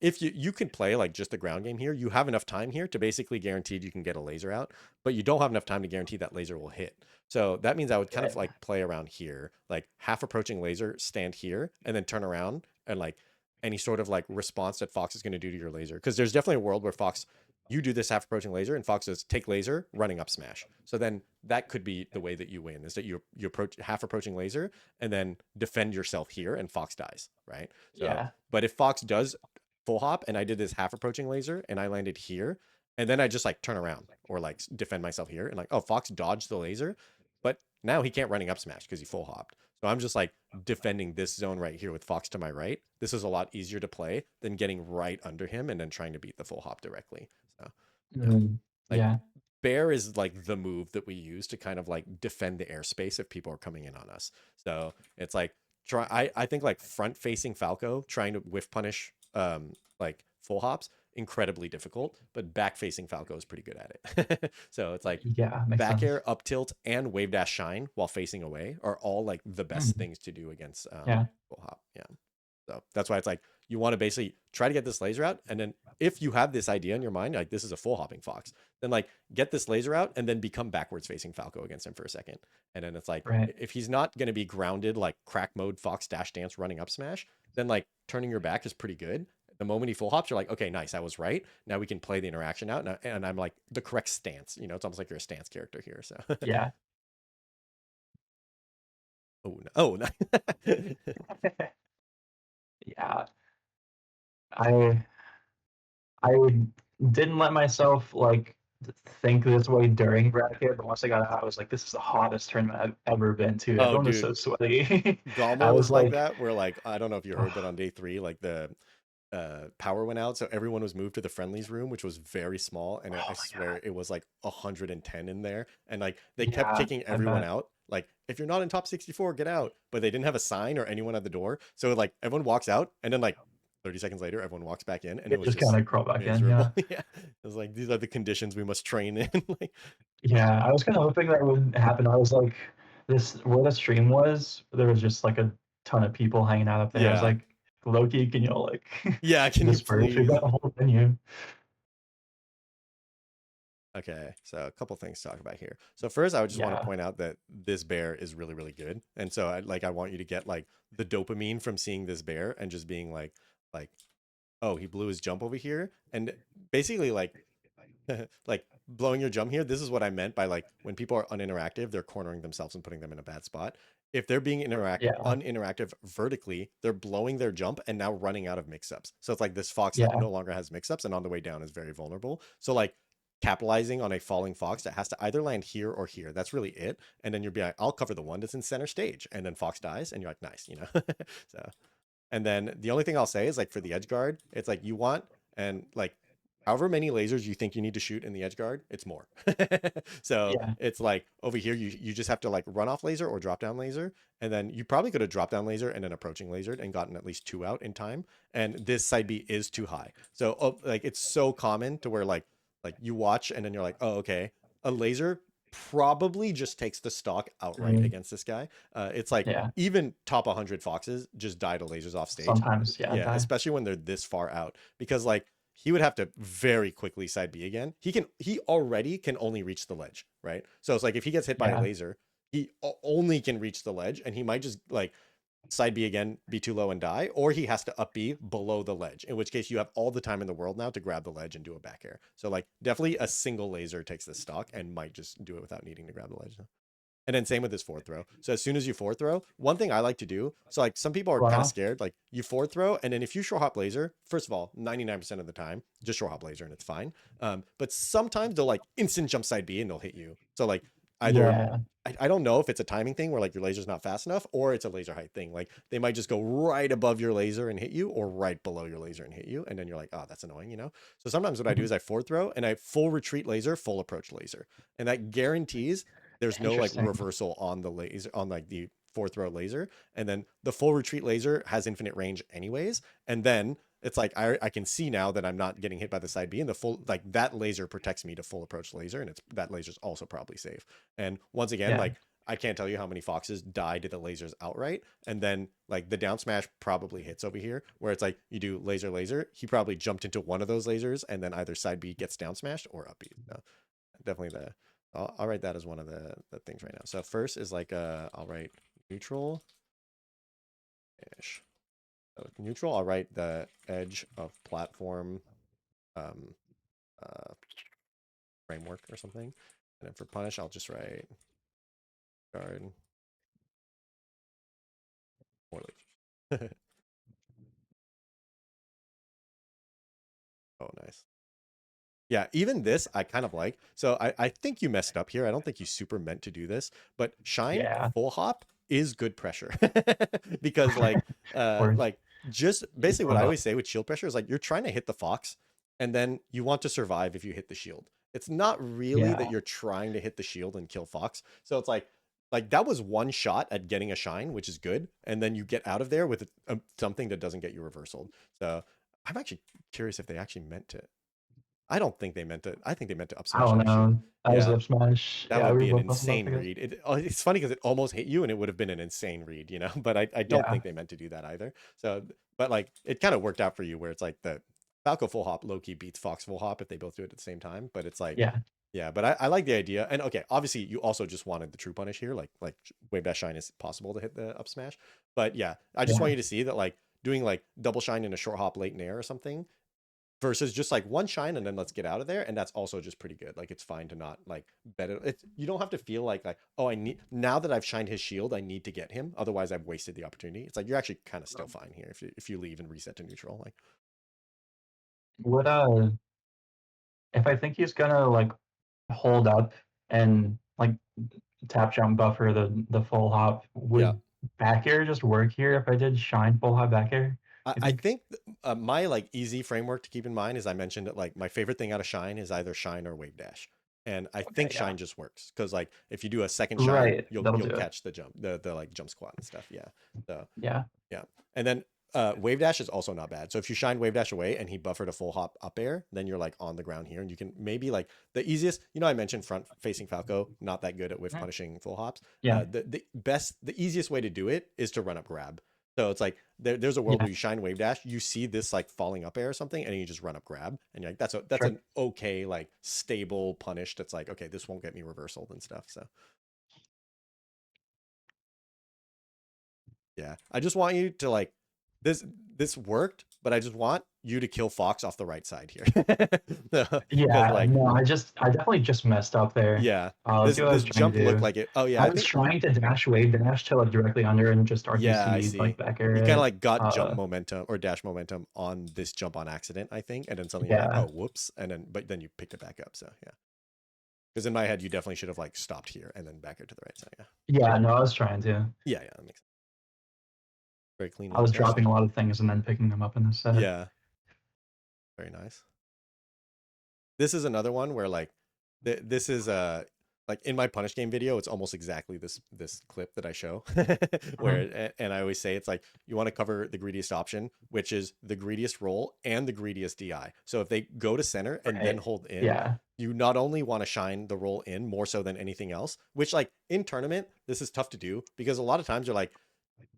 Speaker 1: if you could play like just the ground game here, you have enough time here to basically guaranteed you can get a laser out, but you don't have enough time to guarantee that laser will hit. So that means I would kind of
Speaker 2: Right.
Speaker 1: like play around here, like half approaching laser, stand here, and then turn around and like any sort of like response that Fox is going to do to your laser. Because there's definitely a world where Fox, you do this half approaching laser, and Fox says take laser, running up smash. So then that could be the way that you win is that you approach half approaching laser and then defend yourself here, and Fox dies, right? So,
Speaker 2: Yeah.
Speaker 1: but if Fox does full hop and I did this half approaching laser and I landed here, and then I just like turn around or like defend myself here and like, oh, Fox dodged the laser, but now he can't running up smash because he full hopped. So I'm just like defending this zone right here with Fox to my right. This is a lot easier to play than getting right under him and then trying to beat the full hop directly. So yeah,
Speaker 2: Mm,
Speaker 1: like
Speaker 2: yeah.
Speaker 1: bear is like the move that we use to kind of like defend the airspace if people are coming in on us. So it's like I think like front facing Falco trying to whiff punish like full hops incredibly difficult, but back facing Falco is pretty good at it. So it's like
Speaker 2: Yeah. Makes
Speaker 1: back
Speaker 2: sense.
Speaker 1: air, up tilt, and wave dash shine while facing away are all like the best
Speaker 2: Mm,
Speaker 1: things to do against
Speaker 2: yeah.
Speaker 1: full hop. Yeah. So that's why it's like you want to basically try to get this laser out, and then if you have this idea in your mind, like this is a full hopping fox, then like get this laser out and then become backwards facing Falco against him for a second. And then it's like
Speaker 2: Right.
Speaker 1: if he's not going to be grounded like crack mode fox dash dance running up smash, then like turning your back is pretty good. The moment he full hops, you're like, okay, nice, I was right. Now we can play the interaction out, and I'm like the correct stance. It's almost like you're a stance character here. So,
Speaker 2: Yeah.
Speaker 1: oh no, oh no.
Speaker 2: Yeah. I I didn't let myself like think this way during bracket, but once I got out, I was like, this is the hottest tournament I've ever been to.
Speaker 1: Oh,
Speaker 2: Everyone was
Speaker 1: dude,
Speaker 2: so sweaty. I
Speaker 1: Gommel
Speaker 2: was
Speaker 1: was like
Speaker 2: like,
Speaker 1: that. Where like I don't know if you heard, but
Speaker 2: oh,
Speaker 1: on day three, like the power went out, so everyone was moved to the friendlies room, which was very small, and I
Speaker 2: oh my
Speaker 1: swear
Speaker 2: god.
Speaker 1: it was like 110 in there, and like they kept
Speaker 2: Yeah,
Speaker 1: kicking
Speaker 2: I
Speaker 1: everyone
Speaker 2: bet.
Speaker 1: out. Like if you're not in top 64, get out. But they didn't have a sign or anyone at the door, so like everyone walks out, and then like 30 seconds later, everyone walks back in, and it
Speaker 2: It
Speaker 1: was
Speaker 2: just kind
Speaker 1: just
Speaker 2: of crawl back in.
Speaker 1: miserable.
Speaker 2: Yeah.
Speaker 1: Yeah, it was like these are the conditions we must train in. Like,
Speaker 2: Yeah. I was kind of hoping that would happen. I was like, this where the stream was, there was just like a ton of people hanging out up there. I was
Speaker 1: yeah,
Speaker 2: like, Loki, can you like
Speaker 1: yeah. Can you
Speaker 2: disperse? We've
Speaker 1: please?
Speaker 2: got a whole venue.
Speaker 1: Okay, so a couple things to talk about here. So first, I would just want to
Speaker 2: Yeah.
Speaker 1: point out that this bear is really, really good, and so I want you to get like the dopamine from seeing this bear and just being like, oh, he blew his jump over here, and basically like blowing your jump here. This is what I meant by like when people are uninteractive, they're cornering themselves and putting them in a bad spot. If they're being
Speaker 2: Yeah.
Speaker 1: uninteractive vertically, they're blowing their jump and now running out of mix-ups. So it's like this fox
Speaker 2: Yeah.
Speaker 1: no longer has mix-ups and on the way down is very vulnerable. So like capitalizing on a falling fox that has to either land here or here. That's really it. And then you'll be like, I'll cover the one that's in center stage. And then fox dies and you're like, nice. So and then the only thing I'll say is like for the edge guard, it's like you want and like however many lasers you think you need to shoot in the edge guard, it's more. So
Speaker 2: Yeah.
Speaker 1: it's like over here, you just have to like run off laser or drop down laser. And then you probably could have dropped down laser and then approaching laser and gotten at least 2 out in time. And this side B is too high. So like it's so common to where like you watch and then you're like, oh, okay. A laser probably just takes the stock outright
Speaker 2: Mm,
Speaker 1: against this guy. It's like
Speaker 2: yeah.
Speaker 1: even top 100 foxes just die to lasers off stage.
Speaker 2: Sometimes, yeah,
Speaker 1: Yeah,
Speaker 2: die.
Speaker 1: especially when they're this far out because like he would have to very quickly side B again. He already can only reach the ledge, right? So it's like if he gets hit by a
Speaker 2: Yeah.
Speaker 1: laser, he only can reach the ledge and he might just like side B again, be too low and die, or he has to up B below the ledge, in which case you have all the time in the world now to grab the ledge and do a back air. So like definitely a single laser takes this stock and might just do it without needing to grab the ledge. And then same with his forward throw. So as soon as you forward throw, one thing I like to do, so like some people are
Speaker 2: Run
Speaker 1: kind of
Speaker 2: off.
Speaker 1: scared, like you forward throw, and then if you short hop laser, first of all, 99% of the time, just short hop laser and it's fine. But sometimes they'll like instant jump side B and they'll hit you. So like either
Speaker 2: Yeah.
Speaker 1: I don't know if it's a timing thing where like your laser's not fast enough or it's a laser height thing. Like they might just go right above your laser and hit you or right below your laser and hit you. And then you're like, oh, that's annoying, you know? So sometimes what I do
Speaker 2: Mhm.
Speaker 1: is I forward throw and I full retreat laser, full approach laser. And that guarantees there's no like
Speaker 2: Interesting.
Speaker 1: reversal on the laser, on like the fourth throw laser. And then the full retreat laser has infinite range anyways. And then it's like I can see now that I'm not getting hit by the side B and the full like that laser protects me to full approach laser and it's that laser's also probably safe. And once again,
Speaker 2: Yeah.
Speaker 1: like I can't tell you how many foxes die to the lasers outright. And then like the down smash probably hits over here where it's like you do laser laser. He probably jumped into one of those lasers and then either side B gets down smashed or up B. So definitely I'll write that as one of the things right now. So first is like I'll write neutral ish. So neutral, I'll write the edge of platform um, uh, framework or something. And then for punish, I'll just write guard or leaf. Oh, nice. Yeah, even this I kind of like. So I think you messed up here. I don't think you super meant to do this, but shine
Speaker 2: Yeah.
Speaker 1: full hop is good pressure because
Speaker 2: Or
Speaker 1: like just basically what I
Speaker 2: uh,
Speaker 1: always say with shield pressure is like you're trying to hit the fox and then you want to survive if you hit the shield. It's not really that
Speaker 2: yeah.
Speaker 1: you're trying to hit the shield and kill fox. So it's like that was one shot at getting a shine, which is good, and then you get out of there with something that doesn't get you reversaled. So I'm actually curious if they actually meant to. I don't think they meant to. I think they meant to up
Speaker 2: I
Speaker 1: smash
Speaker 2: don't
Speaker 1: actually.
Speaker 2: know. I was
Speaker 1: Yeah,
Speaker 2: up smash.
Speaker 1: that
Speaker 2: Yeah,
Speaker 1: would
Speaker 2: we were
Speaker 1: be an
Speaker 2: both busting up
Speaker 1: insane
Speaker 2: together.
Speaker 1: read. It's funny because it almost hit you and it would have been an insane read, you know. But I don't
Speaker 2: Yeah.
Speaker 1: think they meant to do that either. So, but like it kind of worked out for you where it's like the Falco full hop low key beats Fox full hop if they both do it at the same time. But it's like,
Speaker 2: Yeah.
Speaker 1: yeah. But I like the idea. And okay, obviously you also just wanted the true punish here, like wave dash shine is possible to hit the up smash. But yeah, I just
Speaker 2: Yeah.
Speaker 1: want you to see that like doing like double shine in a short hop late nair or something versus just like one shine and then let's get out of there, and that's also just pretty good. Like it's fine to not like bet it. It's, you don't have to feel like oh I need, now that I've shined his shield I need to get him, otherwise I've wasted the opportunity. It's like you're actually kind of still fine here if you leave and reset to neutral. Like
Speaker 2: Would if I think he's gonna like hold up and like tap jump buffer the full hop,
Speaker 1: yeah,
Speaker 2: would back air just work here if I did shine full hop back air? You
Speaker 1: I
Speaker 2: think?
Speaker 1: think my like easy framework to keep in mind is I mentioned that like my favorite thing out of shine is either shine or wave dash, and I
Speaker 2: Okay,
Speaker 1: think
Speaker 2: yeah.
Speaker 1: shine just works because like if you do a second shine
Speaker 2: Right. That'll
Speaker 1: you'll
Speaker 2: do it.
Speaker 1: catch the jump, the like jump squat and stuff. Yeah, so
Speaker 2: Yeah.
Speaker 1: yeah. And then wave dash is also not bad. So if you shine wave dash away and he buffered a full hop up air, then you're like on the ground here and you can maybe like the easiest, you know, I mentioned front facing Falco, not that good at whiff punishing full hops.
Speaker 2: Yeah.
Speaker 1: The easiest way to do it is to run up grab. So it's like there's a world
Speaker 2: Yeah.
Speaker 1: where you shine wave dash, you see this like falling up air or something, and you just run up grab, and you're like, that's
Speaker 2: Sure.
Speaker 1: an okay like stable punish. That's like okay, this won't get me reversaled and stuff. So yeah, I just want you to like this. This worked, but I just want you to kill Fox off the right side here, because
Speaker 2: Yeah.
Speaker 1: like
Speaker 2: No, I definitely just messed up there.
Speaker 1: yeah,
Speaker 2: Let's
Speaker 1: this
Speaker 2: see what I was
Speaker 1: this
Speaker 2: trying
Speaker 1: jump
Speaker 2: to
Speaker 1: looked
Speaker 2: do.
Speaker 1: like it. Oh yeah,
Speaker 2: I
Speaker 1: I
Speaker 2: was
Speaker 1: think
Speaker 2: trying to dash wave dash to like directly under and just
Speaker 1: yeah, I
Speaker 2: RTC like
Speaker 1: see.
Speaker 2: back air
Speaker 1: You kind of
Speaker 2: it.
Speaker 1: like got jump momentum or dash momentum on this jump on accident, I think, and then suddenly you're like, oh
Speaker 2: Yeah.
Speaker 1: whoops, and then but then you picked it back up. So yeah, because in my head you definitely should have like stopped here and then back it to the right side. Yeah,
Speaker 2: Yeah. No, I was trying to.
Speaker 1: yeah, that makes sense. Very clean
Speaker 2: I was
Speaker 1: wave dash.
Speaker 2: dropping a lot of things and then picking them up in the set.
Speaker 1: Yeah, very nice. this is another one where like this is like in my punish game video, it's almost exactly this clip that I show where
Speaker 2: Mhm.
Speaker 1: and I always say it's like you want to cover the greediest option, which is the greediest roll and the greediest DI. So if they go to center and then
Speaker 2: Right.
Speaker 1: hold in,
Speaker 2: Yeah.
Speaker 1: you not only want to shine the roll in more so than anything else, which like in tournament, this is tough to do because a lot of times you're like,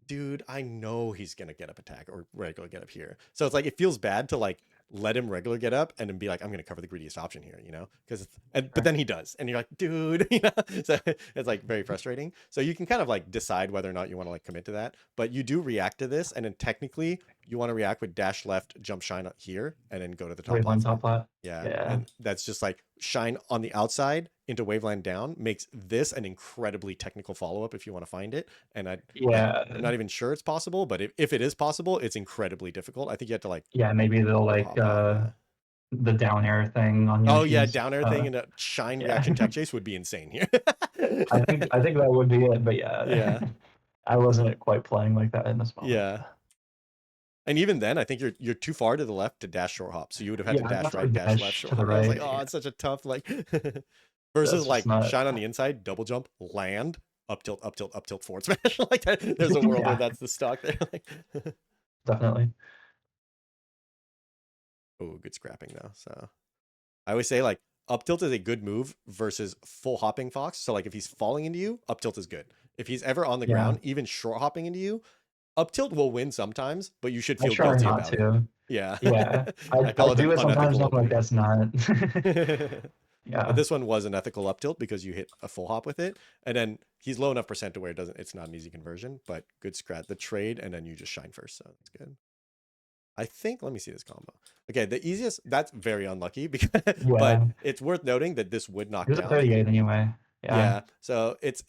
Speaker 1: dude, I know he's gonna get up attack or regular get up here. So it's like it feels bad to like let him regular get up and then be like, I'm gonna cover the greediest option here, you know? Because but
Speaker 2: Sure.
Speaker 1: then he does, and you're like, dude, you know. So it's like very frustrating. So you can kind of like decide whether or not you want to like commit to that, but you do react to this, and then technically you want to react with dash left, jump shine up here, and then go to the top
Speaker 2: Waveland
Speaker 1: platform.
Speaker 2: top plat.
Speaker 1: Yeah,
Speaker 2: Yeah.
Speaker 1: and that's just like shine on the outside into waveland down makes this an incredibly technical follow up if you want to find it. And I'm
Speaker 2: Yeah.
Speaker 1: not even sure it's possible, but if it is possible, it's incredibly difficult. I think you have to like
Speaker 2: Yeah. Maybe they'll
Speaker 1: hard
Speaker 2: like
Speaker 1: hop off. Yeah.
Speaker 2: the down air thing on
Speaker 1: Oh yeah,
Speaker 2: Yoshi's.
Speaker 1: down air thing and a shine
Speaker 2: Yeah.
Speaker 1: reaction tech chase would be insane here.
Speaker 2: I think that would be it, but yeah.
Speaker 1: Yeah.
Speaker 2: I wasn't quite playing like that in this moment.
Speaker 1: Yeah. And even then, I think you're too far to the left to dash short hop. So you would have had
Speaker 2: Yeah,
Speaker 1: to
Speaker 2: I
Speaker 1: dash
Speaker 2: got to
Speaker 1: right, dash left,
Speaker 2: dash
Speaker 1: short
Speaker 2: to the
Speaker 1: hop. I was
Speaker 2: right.
Speaker 1: like, oh,
Speaker 2: Yeah.
Speaker 1: it's such a tough like versus
Speaker 2: That's just
Speaker 1: like
Speaker 2: not
Speaker 1: shine on the inside, double jump, land, up tilt, up tilt, up tilt, forward smash. Like that, there's a world where
Speaker 2: yeah,
Speaker 1: that's the stock there. Like,
Speaker 2: definitely.
Speaker 1: oh, good scrapping though. So I always say like up tilt is a good move versus full hopping fox. So like if he's falling into you, up tilt is good. If he's ever on the
Speaker 2: Yeah.
Speaker 1: ground, even short hopping into you, up tilt will win sometimes, but you should
Speaker 2: I
Speaker 1: feel
Speaker 2: try
Speaker 1: guilty
Speaker 2: not
Speaker 1: about it.
Speaker 2: to.
Speaker 1: Yeah.
Speaker 2: Yeah.
Speaker 1: I
Speaker 2: I
Speaker 1: call it an
Speaker 2: do it sometimes
Speaker 1: unethical
Speaker 2: and I'm
Speaker 1: up
Speaker 2: like,
Speaker 1: tilt.
Speaker 2: that's not.
Speaker 1: But
Speaker 2: Yeah.
Speaker 1: this one was an ethical up tilt because you hit a full hop with it. And then he's low enough percent to where it's not an easy conversion, but good scrat. The trade, and then you just shine first. So that's good. I think, let me see this combo. Okay, the easiest, that's very unlucky because, but
Speaker 2: Yeah.
Speaker 1: it's worth noting that this would knock
Speaker 2: He was at
Speaker 1: down if
Speaker 2: 38 anyway. Yeah.
Speaker 1: yeah, so it's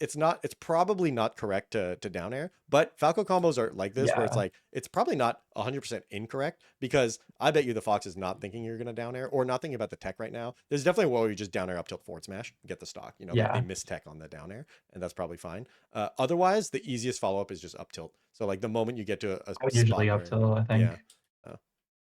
Speaker 1: probably not correct to down air, but Falco combos are like this where it's
Speaker 2: Yeah.
Speaker 1: like it's probably not 100% incorrect because I bet you the Fox is not thinking you're gonna down air or not thinking about the tech right now. There's definitely a world where you just down air up tilt forward smash, get the stock. You know, like they
Speaker 2: Yeah.
Speaker 1: miss tech on the down air, and that's probably fine. Otherwise, the easiest follow up is just up tilt. So like the moment you get to a
Speaker 2: I would usually
Speaker 1: spot
Speaker 2: up
Speaker 1: where
Speaker 2: till, I think,
Speaker 1: yeah, uh,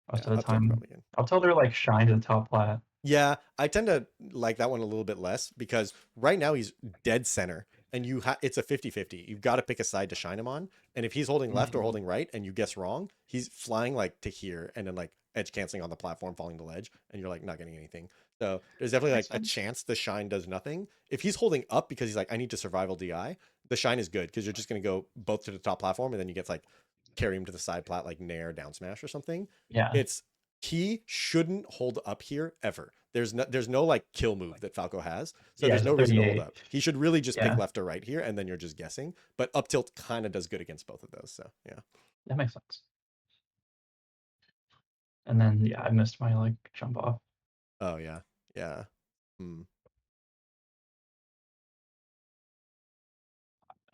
Speaker 2: most
Speaker 1: yeah,
Speaker 2: of the
Speaker 1: up tilt's
Speaker 2: time.
Speaker 1: probably good.
Speaker 2: Up till they're like shine to the top plat.
Speaker 1: Yeah, I tend to like that one a little bit less because right now he's dead center and it's a 50-50. You've got to pick a side to shine him on. And if he's holding left or
Speaker 2: Mhm.
Speaker 1: holding right and you guess wrong, he's flying like to here and then like edge canceling on the platform, falling to ledge, and you're like not getting anything. So there's definitely like
Speaker 2: Makes
Speaker 1: a
Speaker 2: sense.
Speaker 1: chance the shine does nothing. If he's holding up because he's like, I need to survival DI, the shine is good because you're just gonna go both to the top platform and then you get to like carry him to the side plat like nair down smash or something.
Speaker 2: Yeah.
Speaker 1: It's he shouldn't hold up here ever. There's no like kill move that Falco has, so
Speaker 2: Yeah,
Speaker 1: there's
Speaker 2: it's
Speaker 1: no
Speaker 2: a
Speaker 1: reason to hold
Speaker 2: 38.
Speaker 1: up. He should really just pick
Speaker 2: Yeah.
Speaker 1: left or right here, and then you're just guessing. But up tilt kind of does good against both of those. So yeah.
Speaker 2: That makes sense. And then yeah, I missed my like jump off.
Speaker 1: Oh yeah, yeah. Hmm.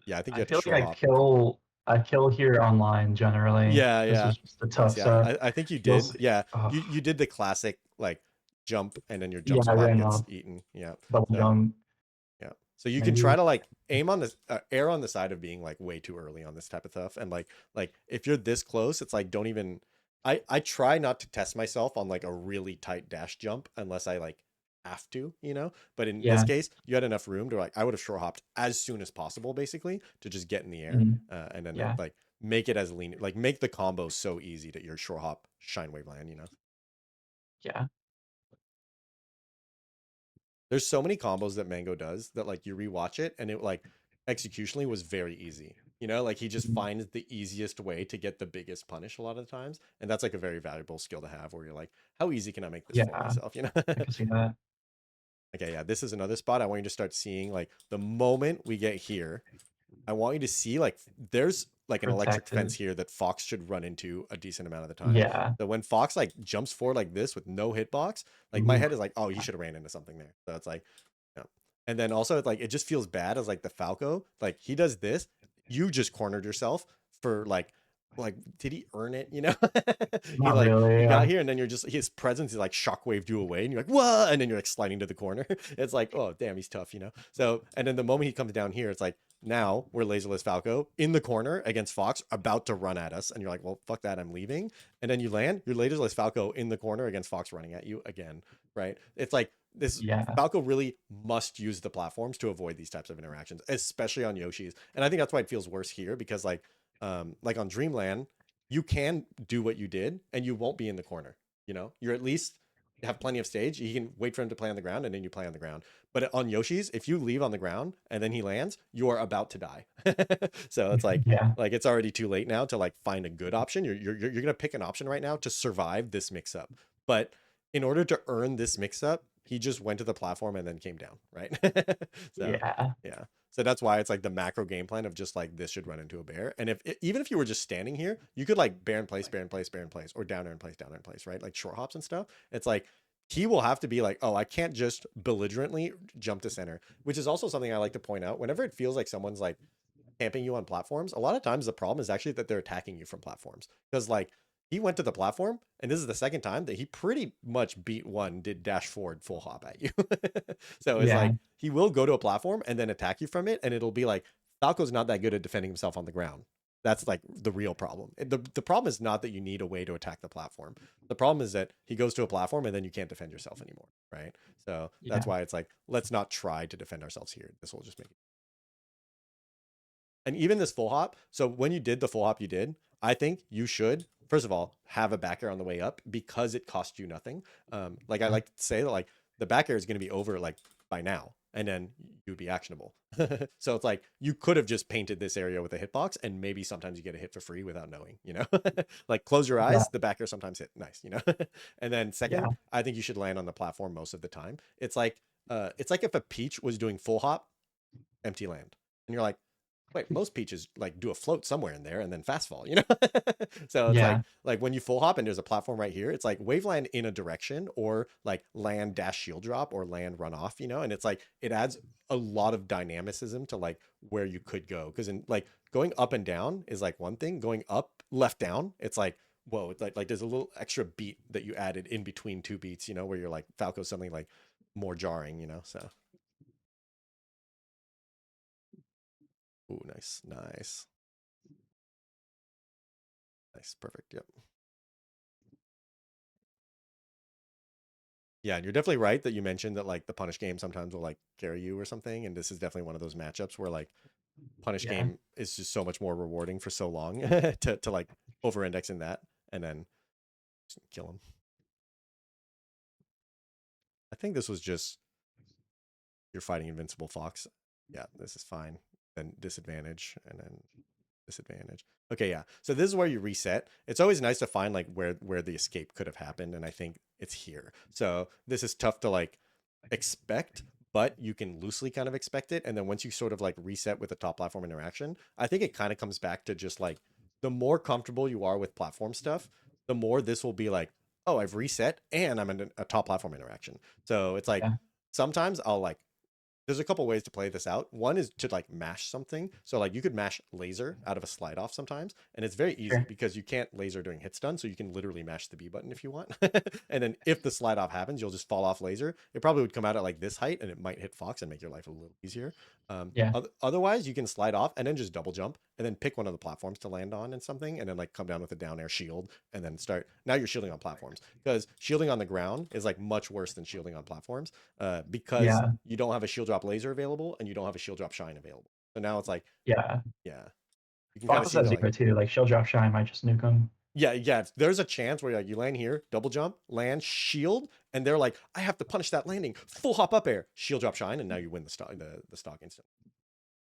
Speaker 1: Yeah, I think you
Speaker 2: I
Speaker 1: have to
Speaker 2: feel like
Speaker 1: short hop.
Speaker 2: I kill here online generally.
Speaker 1: Yeah,
Speaker 2: This
Speaker 1: yeah.
Speaker 2: was just a
Speaker 1: Let's
Speaker 2: tough
Speaker 1: see.
Speaker 2: set.
Speaker 1: I think you
Speaker 2: You'll
Speaker 1: did.
Speaker 2: see.
Speaker 1: Yeah,
Speaker 2: Oh,
Speaker 1: you did the classic like jump, and then your
Speaker 2: yeah,
Speaker 1: jump
Speaker 2: I
Speaker 1: spot
Speaker 2: ran
Speaker 1: gets
Speaker 2: off
Speaker 1: eaten. Yeah.
Speaker 2: double
Speaker 1: So
Speaker 2: jump.
Speaker 1: yeah. So you can try
Speaker 2: Maybe.
Speaker 1: to like aim on the err on the side of being like way too early on this type of stuff. And like if you're this close, it's like don't even I try not to test myself on like a really tight dash jump unless I like have to, you know? But in this
Speaker 2: Yeah.
Speaker 1: case, you had enough room to like I would have short hopped as soon as possible basically to just get in the air
Speaker 2: Mhm.
Speaker 1: and then
Speaker 2: Yeah.
Speaker 1: like make it as lean like make the combo so easy that your short hop shine wave land, you know?
Speaker 2: Yeah.
Speaker 1: There's so many combos that Mango does that like you rewatch it and it like executionally was very easy. You know, like he just
Speaker 2: Mhm.
Speaker 1: finds the easiest way to get the biggest punish a lot of the times. And that's like a very valuable skill to have where you're like, how easy can I make this for
Speaker 2: Yeah.
Speaker 1: myself? You know?
Speaker 2: I can see that.
Speaker 1: Okay, yeah, this is another spot I want you to start seeing like the moment we get here, I want you to see like there's like an electric fence
Speaker 2: Protected.
Speaker 1: here that Fox should run into a decent amount of the time.
Speaker 2: Yeah.
Speaker 1: So when Fox like jumps forward like this with no hitbox, like my
Speaker 2: Ooh.
Speaker 1: head is like, oh, he should have ran into something there. So it's like, yeah. And then also it's like it just feels bad as like the Falco, like he does this, you just cornered yourself for like like, did he earn it? You know, he
Speaker 2: Not
Speaker 1: like
Speaker 2: really.
Speaker 1: he got here and then you're just his presence is like shockwaved you away and you're like, what? And then you're like sliding to the corner. It's like, oh damn, he's tough, you know. So and then the moment he comes down here, it's like now we're laserless Falco in the corner against Fox about to run at us, and you're like, well, fuck that, I'm leaving. And then you land, you're laserless Falco in the corner against Fox running at you again, right? It's like this
Speaker 2: Yeah.
Speaker 1: Falco really must use the platforms to avoid these types of interactions, especially on Yoshi's. And I think that's why it feels worse here because like on Dreamland, you can do what you did and you won't be in the corner. You know, you're at least have plenty of stage. You can wait for him to play on the ground and then you play on the ground. But on Yoshi's, if you leave on the ground and then he lands, you are about to die. So it's
Speaker 2: Yeah.
Speaker 1: like it's already too late now to like find a good option. You're gonna pick an option right now to survive this mix up. But in order to earn this mix up, he just went to the platform and then came down, right? So
Speaker 2: Yeah.
Speaker 1: yeah. So that's why it's like the macro game plan of just like this should run into a bear. And if even if you were just standing here, you could like bear in place, bear in place, bear in place, or down air in place, down air in place, right? Like short hops and stuff. It's like he will have to be like, oh, I can't just belligerently jump to center, which is also something I like to point out. Whenever it feels like someone's like camping you on platforms, a lot of times the problem is actually that they're attacking you from platforms. Because like he went to the platform, and this is the second time that he pretty much beat one, did dash forward full hop at you. So it's
Speaker 2: Yeah.
Speaker 1: like he will go to a platform and then attack you from it, and it'll be like Falco's not that good at defending himself on the ground. That's like the real problem. The problem is not that you need a way to attack the platform. The problem is that he goes to a platform and then you can't defend yourself anymore, right? So that's
Speaker 2: Yeah.
Speaker 1: why it's like, let's not try to defend ourselves here. This will just make it. And even this full hop. So when you did the full hop you did, I think you should, first of all, have a back air on the way up because it cost you nothing. Like I
Speaker 2: Yeah.
Speaker 1: like to say that like the back air is going to be over like by now, and then you'd be actionable. So it's like you could have just painted this area with a hitbox, and maybe sometimes you get a hit for free without knowing, you know. Like close your
Speaker 2: Yeah.
Speaker 1: eyes, the back air sometimes hit nice, you know. And then second,
Speaker 2: Yeah.
Speaker 1: I think you should land on the platform most of the time. It's like if a peach was doing full hop, empty land, and you're like, wait, most peaches like do a float somewhere in there and then fast fall, you know? So it's
Speaker 2: Yeah.
Speaker 1: like when you full hop and there's a platform right here, it's like wave land in a direction or like land dash shield drop or land run off, you know? And it's like it adds a lot of dynamicism to like where you could go. Cause in like going up and down is like one thing, going up, left, down, it's like, whoa, it's like there's a little extra beat that you added in between two beats, you know, where you're like Falco something like more jarring, you know? So, ooh, nice, nice, nice, perfect. Yep. Yeah, and you're definitely right that you mentioned that like the punish game sometimes will like carry you or something, and this is definitely one of those matchups where like punish
Speaker 2: Yeah.
Speaker 1: game is just so much more rewarding for so long to like over index in that and then just kill him. I think this was just you're fighting Invincible Fox. Yeah, this is fine. Then disadvantage and then disadvantage. Okay, yeah. So this is where you reset. It's always nice to find like where the escape could have happened, and I think it's here. So this is tough to like expect, but you can loosely kind of expect it. And then once you sort of like reset with the top platform interaction, I think it kind of comes back to just like the more comfortable you are with platform stuff, the more this will be like, oh, I've reset and I'm in a top platform interaction. So it's like
Speaker 2: Yeah.
Speaker 1: sometimes I'll like there's a couple ways to play this out. One is to like mash something. So like you could mash laser out of a slide off sometimes, and it's very easy
Speaker 2: Sure.
Speaker 1: because you can't laser during hit stun, so you can literally mash the B button if you want. And then if the slide off happens, you'll just fall off laser. It probably would come out at like this height, and it might hit Fox and make your life a little easier.
Speaker 2: Yeah.
Speaker 1: Otherwise, you can slide off and then just double jump and then pick one of the platforms to land on and something, and then like come down with a down air shield and then start. Now you're shielding on platforms because shielding on the ground is like much worse than shielding on platforms because
Speaker 2: Yeah.
Speaker 1: you don't have a shield drop laser available and you don't have a shield drop shine available. So now it's like,
Speaker 2: Yeah.
Speaker 1: yeah, you can kind of
Speaker 2: Fox
Speaker 1: see
Speaker 2: has
Speaker 1: that like,
Speaker 2: zero too. Like she'll drop shine might just nuke him.
Speaker 1: yeah, yeah. There's a chance where like you land here, double jump, land, shield, and they're like, I have to punish that landing, full hop up air, shield drop shine, and now you win the stock instant.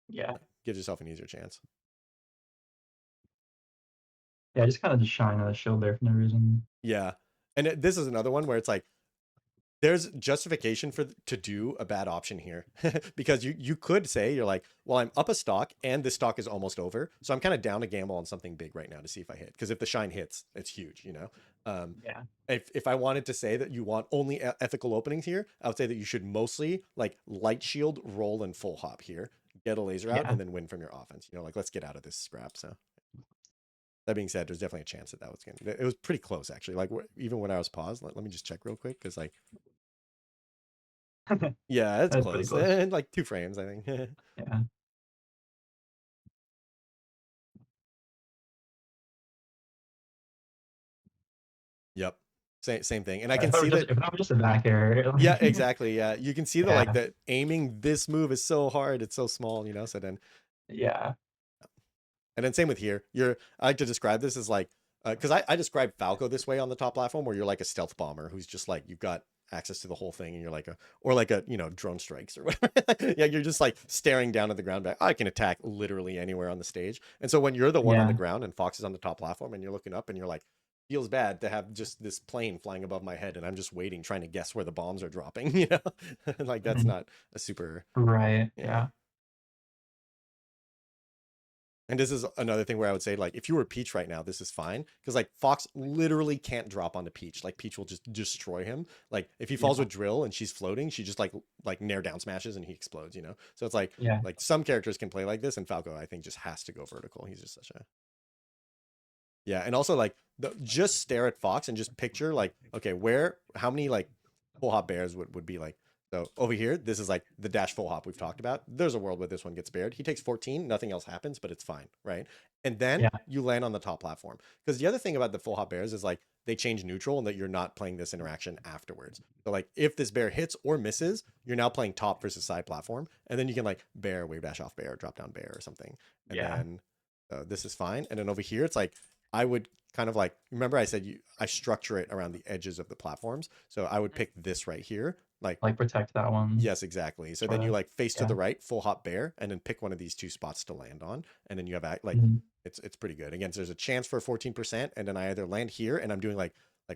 Speaker 2: Yeah.
Speaker 1: Gives yourself an easier chance.
Speaker 2: Yeah. Just kind of just shine on the shield there for no reason.
Speaker 1: Yeah, and this is another one where it's like there's justification for to do a bad option here because you could say you're like, well, I'm up a stock and this stock is almost over, so I'm kind of down to gamble on something big right now to see if I hit, because if the shine hits, it's huge, you know. um
Speaker 2: Yeah.
Speaker 1: if I wanted to say that you want only ethical openings here, I would say that you should mostly like light shield, roll, and full hop here, get a laser out,
Speaker 2: Yeah.
Speaker 1: and then win from your offense, you know, like let's get out of this scrap. So That being said, there's definitely a chance that that was gonna. It was pretty close actually. Like even when I was paused, let me just check real quick because like yeah, it's
Speaker 2: That's pretty
Speaker 1: close.
Speaker 2: close.
Speaker 1: And like 2 frames, I think.
Speaker 2: Yeah.
Speaker 1: Yep. Same thing. And I
Speaker 2: Yeah,
Speaker 1: can see that.
Speaker 2: if that were just a back air,
Speaker 1: Yeah,
Speaker 2: like,
Speaker 1: exactly. Yeah. You can see that like
Speaker 2: yeah,
Speaker 1: that aiming this move is so hard. It's so small, you know. So then
Speaker 2: yeah,
Speaker 1: and then same with here. I like to describe this as like because I describe Falco this way on the top platform where you're like a stealth bomber who's just like you've got access to the whole thing and you're like a or like a drone strikes or whatever. Yeah, you're just like staring down at the ground. Back. I can attack literally anywhere on the stage. And so when you're the one on the
Speaker 2: yeah.
Speaker 1: ground and Fox is on the top platform and you're looking up and you're like feels bad to have just this plane flying above my head and I'm just waiting trying to guess where the bombs are dropping, you know? Like that's
Speaker 2: Mhm.
Speaker 1: not a super
Speaker 2: Right.
Speaker 1: yeah.
Speaker 2: Yeah.
Speaker 1: And this is another thing where I would say, like, if you were Peach right now, this is fine. Because, like, Fox literally can't drop onto Peach. Like, Peach will just destroy him. Like, if he falls
Speaker 2: Yeah.
Speaker 1: with Drill and she's floating, she just, like nair down smashes and he explodes, you know? So it's
Speaker 2: Yeah.
Speaker 1: like some characters can play like this, and Falco, I think, just has to go vertical. He's just such a. Yeah. And also, like, just stare at Fox and just picture, like, okay, how many, like, full hop bears would be like. So over here, this is like the dash full hop we've talked about. There's a world where this one gets bared. He takes 14, nothing else happens, but it's fine, right? And then
Speaker 2: Yeah.
Speaker 1: you land on the top platform. Because the other thing about the full hop bears is like they change neutral and that you're not playing this interaction afterwards. So like if this bear hits or misses, you're now playing top versus side platform. And then you can like bear, wave dash off bear, drop down bear or something. And
Speaker 2: Yeah.
Speaker 1: then this is fine. And then over here, it's like I would kind of like remember I said I structure it around the edges of the platforms. So I would pick this right here, like
Speaker 2: Like protect that one,
Speaker 1: yes, exactly. So then
Speaker 2: sort
Speaker 1: you
Speaker 2: of.
Speaker 1: like face to
Speaker 2: Yeah.
Speaker 1: the right, full hop bear, and then pick one of these two spots to land on, and then you have like
Speaker 2: Mhm.
Speaker 1: it's pretty good. Again, so there's a chance for 14%, and then I either land here, and I'm doing like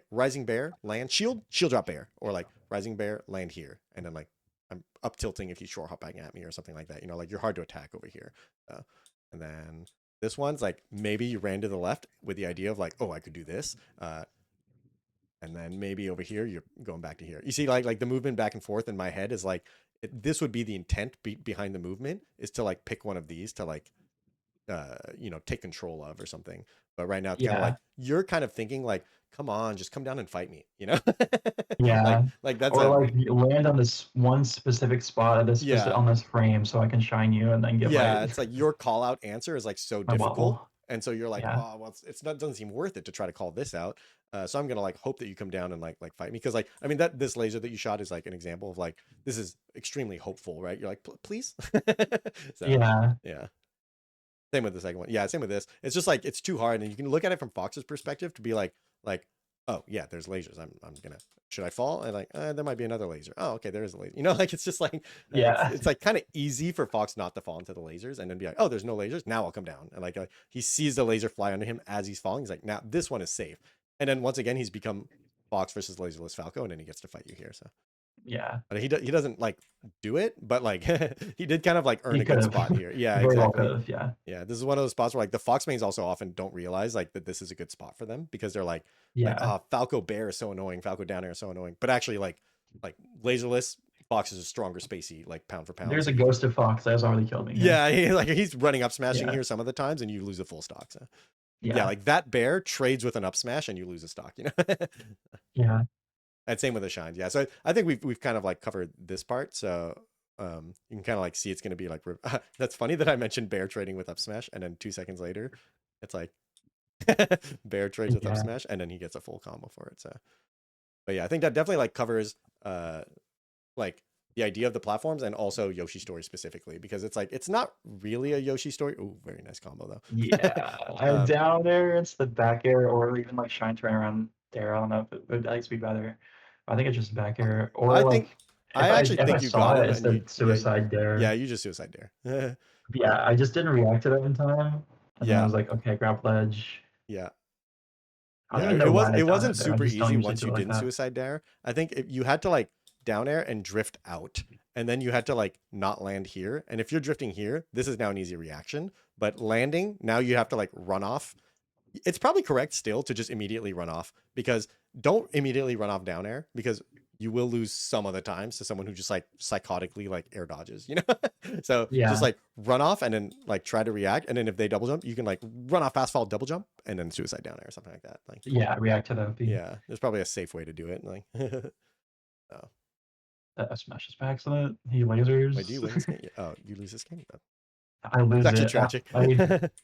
Speaker 1: rising bear, land shield drop bear, or like rising bear, land here, and then like I'm up tilting if he's short hopping at me or something like that. You know, like you're hard to attack over here, and then this one's like maybe you ran to the left with the idea of like oh I could do this, and then maybe over here you're going back to here. You see, like the movement back and forth in my head is like this would be the intent behind the movement is to like pick one of these to like take control of or something. But right now it's kind of like
Speaker 2: Yeah.
Speaker 1: you're kind of thinking like, come on, just come down and fight me, you know?
Speaker 2: Yeah.
Speaker 1: like that's
Speaker 2: Or
Speaker 1: a
Speaker 2: like you land on this one specific spot at this specific
Speaker 1: yeah.
Speaker 2: on this frame so I can shine you and then get
Speaker 1: Yeah,
Speaker 2: my
Speaker 1: it's like your call out answer is like so
Speaker 2: my
Speaker 1: difficult.
Speaker 2: bubble.
Speaker 1: And so you're like,
Speaker 2: Yeah.
Speaker 1: oh, well, it's not doesn't seem worth it to try to call this out. So I'm gonna like hope that you come down and like fight me because like I mean that this laser that you shot is like an example of like this is extremely hopeful, right? You're like, Please. So
Speaker 2: Yeah.
Speaker 1: yeah, same with the second one. Yeah, same with this. It's just like it's too hard, and you can look at it from Fox's perspective to be like, oh yeah, there's lasers. I'm gonna should I fall? And like there might be another laser. Oh okay, there is a laser. You know, like it's just like
Speaker 2: Yeah.
Speaker 1: it's like kind of easy for Fox not to fall into the lasers and then be like, oh, there's no lasers. Now I'll come down. And like he sees the laser fly under him as he's falling. He's like, now this one is safe. And then once again, he's become Fox versus laserless Falco, and then he gets to fight you here. So
Speaker 2: Yeah.
Speaker 1: but he doesn't like do it, but like he did kind of like earn
Speaker 2: He
Speaker 1: a
Speaker 2: could
Speaker 1: good
Speaker 2: have.
Speaker 1: spot here. Yeah,
Speaker 2: Very well could
Speaker 1: exactly.
Speaker 2: have. Yeah.
Speaker 1: Yeah, this is one of those spots where like the Fox mains also often don't realize like that this is a good spot for them because they're like
Speaker 2: Yeah.
Speaker 1: Falco Bear is so annoying, Falco down air is so annoying. But actually like laserless Fox is a stronger spacey like pound for pound.
Speaker 2: There's
Speaker 1: So
Speaker 2: a ghost of Fox that has already killed me here.
Speaker 1: yeah, like he's running up smashing
Speaker 2: Yeah.
Speaker 1: here some of the times and you lose a full stock. So yeah,
Speaker 2: Yeah.
Speaker 1: like that bear trades with an up smash and you lose a stock, you know.
Speaker 2: Yeah.
Speaker 1: And same with the shines. Yeah. So I think we've kind of like covered this part. So you can kind of like see it's going to be like that's funny that I mentioned bear trading with up smash and then 2 seconds later it's like bear trades with up
Speaker 2: Yeah.
Speaker 1: smash and then he gets a full combo for it. So but yeah, I think that definitely like covers like the idea of the platforms and also Yoshi story specifically because it's like it's not really a Yoshi story. Oh, very nice combo though.
Speaker 2: Yeah. I'm down there. It's the back air or even like shine turn around there. I don't know if it would at least be better. I think it's just back air. Or
Speaker 1: I think
Speaker 2: like
Speaker 1: I actually
Speaker 2: if I
Speaker 1: think you got
Speaker 2: saw it,
Speaker 1: him
Speaker 2: it's
Speaker 1: and you
Speaker 2: the
Speaker 1: yeah
Speaker 2: suicide
Speaker 1: yeah
Speaker 2: dare.
Speaker 1: you just suicide dare.
Speaker 2: Yeah, I just didn't react to that in time. And then I
Speaker 1: Yeah
Speaker 2: was like, okay, grab ledge.
Speaker 1: yeah.
Speaker 2: I don't
Speaker 1: Yeah,
Speaker 2: even know why I
Speaker 1: it
Speaker 2: down
Speaker 1: wasn't
Speaker 2: it there. I
Speaker 1: super
Speaker 2: just don't
Speaker 1: easy
Speaker 2: usually
Speaker 1: once
Speaker 2: do
Speaker 1: you
Speaker 2: it like
Speaker 1: didn't
Speaker 2: that.
Speaker 1: suicide dare. I think you had to like down air and drift out, and then you had to like not land here. And if you're drifting here, this is now an easy reaction. But landing now, you have to like run off. It's probably correct still to just immediately run off because don't immediately run off down air because you will lose some of the times to someone who just like psychotically like air dodges, you know? So just
Speaker 2: Yeah,
Speaker 1: like run off and then like try to react. And then if they double jump, you can like run off fast fall, double jump, and then suicide down air or something like that. Like,
Speaker 2: yeah, react to the OP.
Speaker 1: yeah, there's probably a safe way to do it. Like, oh,
Speaker 2: That smashes by accident. He
Speaker 1: wait, do you
Speaker 2: lasers.
Speaker 1: win this game? Yeah. Oh, you lose this game? Oh.
Speaker 2: I
Speaker 1: It's
Speaker 2: lose
Speaker 1: actually
Speaker 2: it.
Speaker 1: tragic.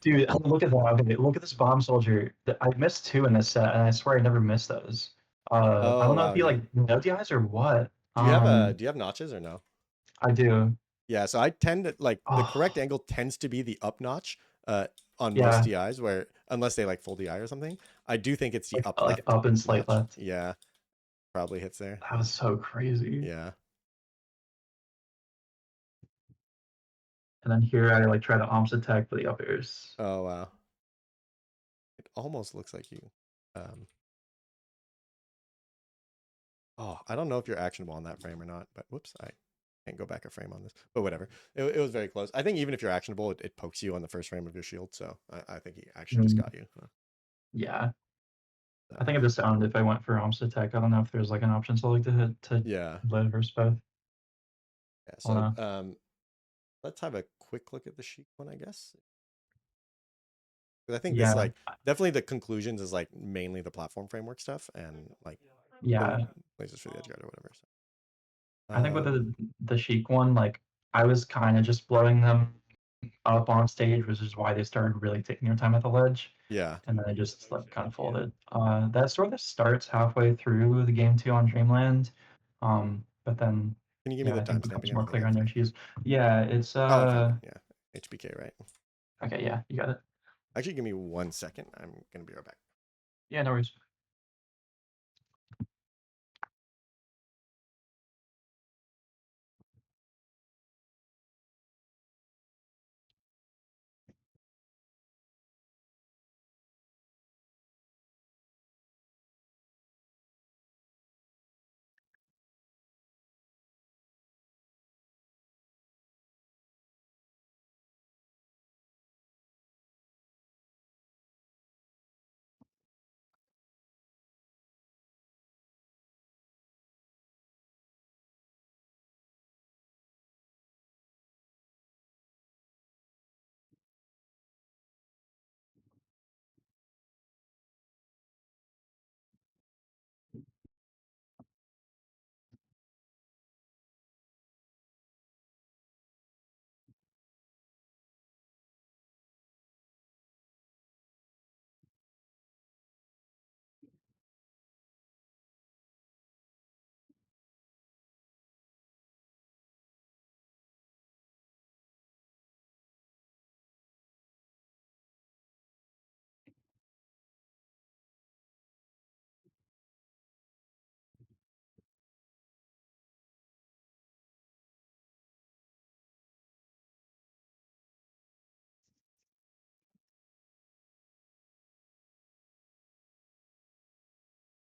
Speaker 2: Dude, look at that. Okay, look at this bomb soldier. I missed two in this set, and I swear I never missed those. I
Speaker 1: Oh,
Speaker 2: don't know if
Speaker 1: wow.
Speaker 2: he like no DIs or what.
Speaker 1: Do you have notches or no?
Speaker 2: I do.
Speaker 1: Yeah, so I tend to like the correct
Speaker 2: Oh,
Speaker 1: angle tends to be the up notch on most
Speaker 2: yeah,
Speaker 1: DIs where unless they like full DI or something. I do think it's the up
Speaker 2: like
Speaker 1: left
Speaker 2: up and slate
Speaker 1: notch.
Speaker 2: left.
Speaker 1: Yeah, probably hits there.
Speaker 2: That was so crazy.
Speaker 1: Yeah.
Speaker 2: And then here I like try to arms attack for the up airs.
Speaker 1: Oh wow. It almost looks like you. Um oh, I don't know if you're actionable on that frame or not, but whoops, I can't go back a frame on this. But whatever. It was very close. I think even if you're actionable, it pokes you on the first frame of your shield, so I think he actually just
Speaker 2: Mm,
Speaker 1: got you.
Speaker 2: yeah, I
Speaker 1: So
Speaker 2: think I just owned if I went for arms attack. I don't know if there's like an option select to hit to
Speaker 1: yeah.
Speaker 2: live versus both.
Speaker 1: Yeah.
Speaker 2: I don't
Speaker 1: So
Speaker 2: know.
Speaker 1: let's have a quick look at the Sheik one, I guess. 'Cause I think this
Speaker 2: Yeah,
Speaker 1: like definitely the conclusions is like mainly the platform framework stuff and like the
Speaker 2: yeah.
Speaker 1: lasers for the edge guard or whatever. So,
Speaker 2: I think with the Sheik one, like I was kind of just blowing them up on stage, which is why they started really taking their time at the ledge,
Speaker 1: yeah.
Speaker 2: and then I just like kind of folded. That sort of starts halfway through the game two on Dreamland, but then
Speaker 1: Can you give me
Speaker 2: yeah,
Speaker 1: the
Speaker 2: I think it
Speaker 1: timestamp
Speaker 2: becomes
Speaker 1: again?
Speaker 2: more
Speaker 1: I think
Speaker 2: clear
Speaker 1: I
Speaker 2: on their
Speaker 1: forget.
Speaker 2: choose. Yeah, it's
Speaker 1: Oh, okay. Yeah. HBK, right?
Speaker 2: okay, yeah, you got it.
Speaker 1: Actually, give me 1 second. I'm gonna be right back.
Speaker 2: Yeah, no worries.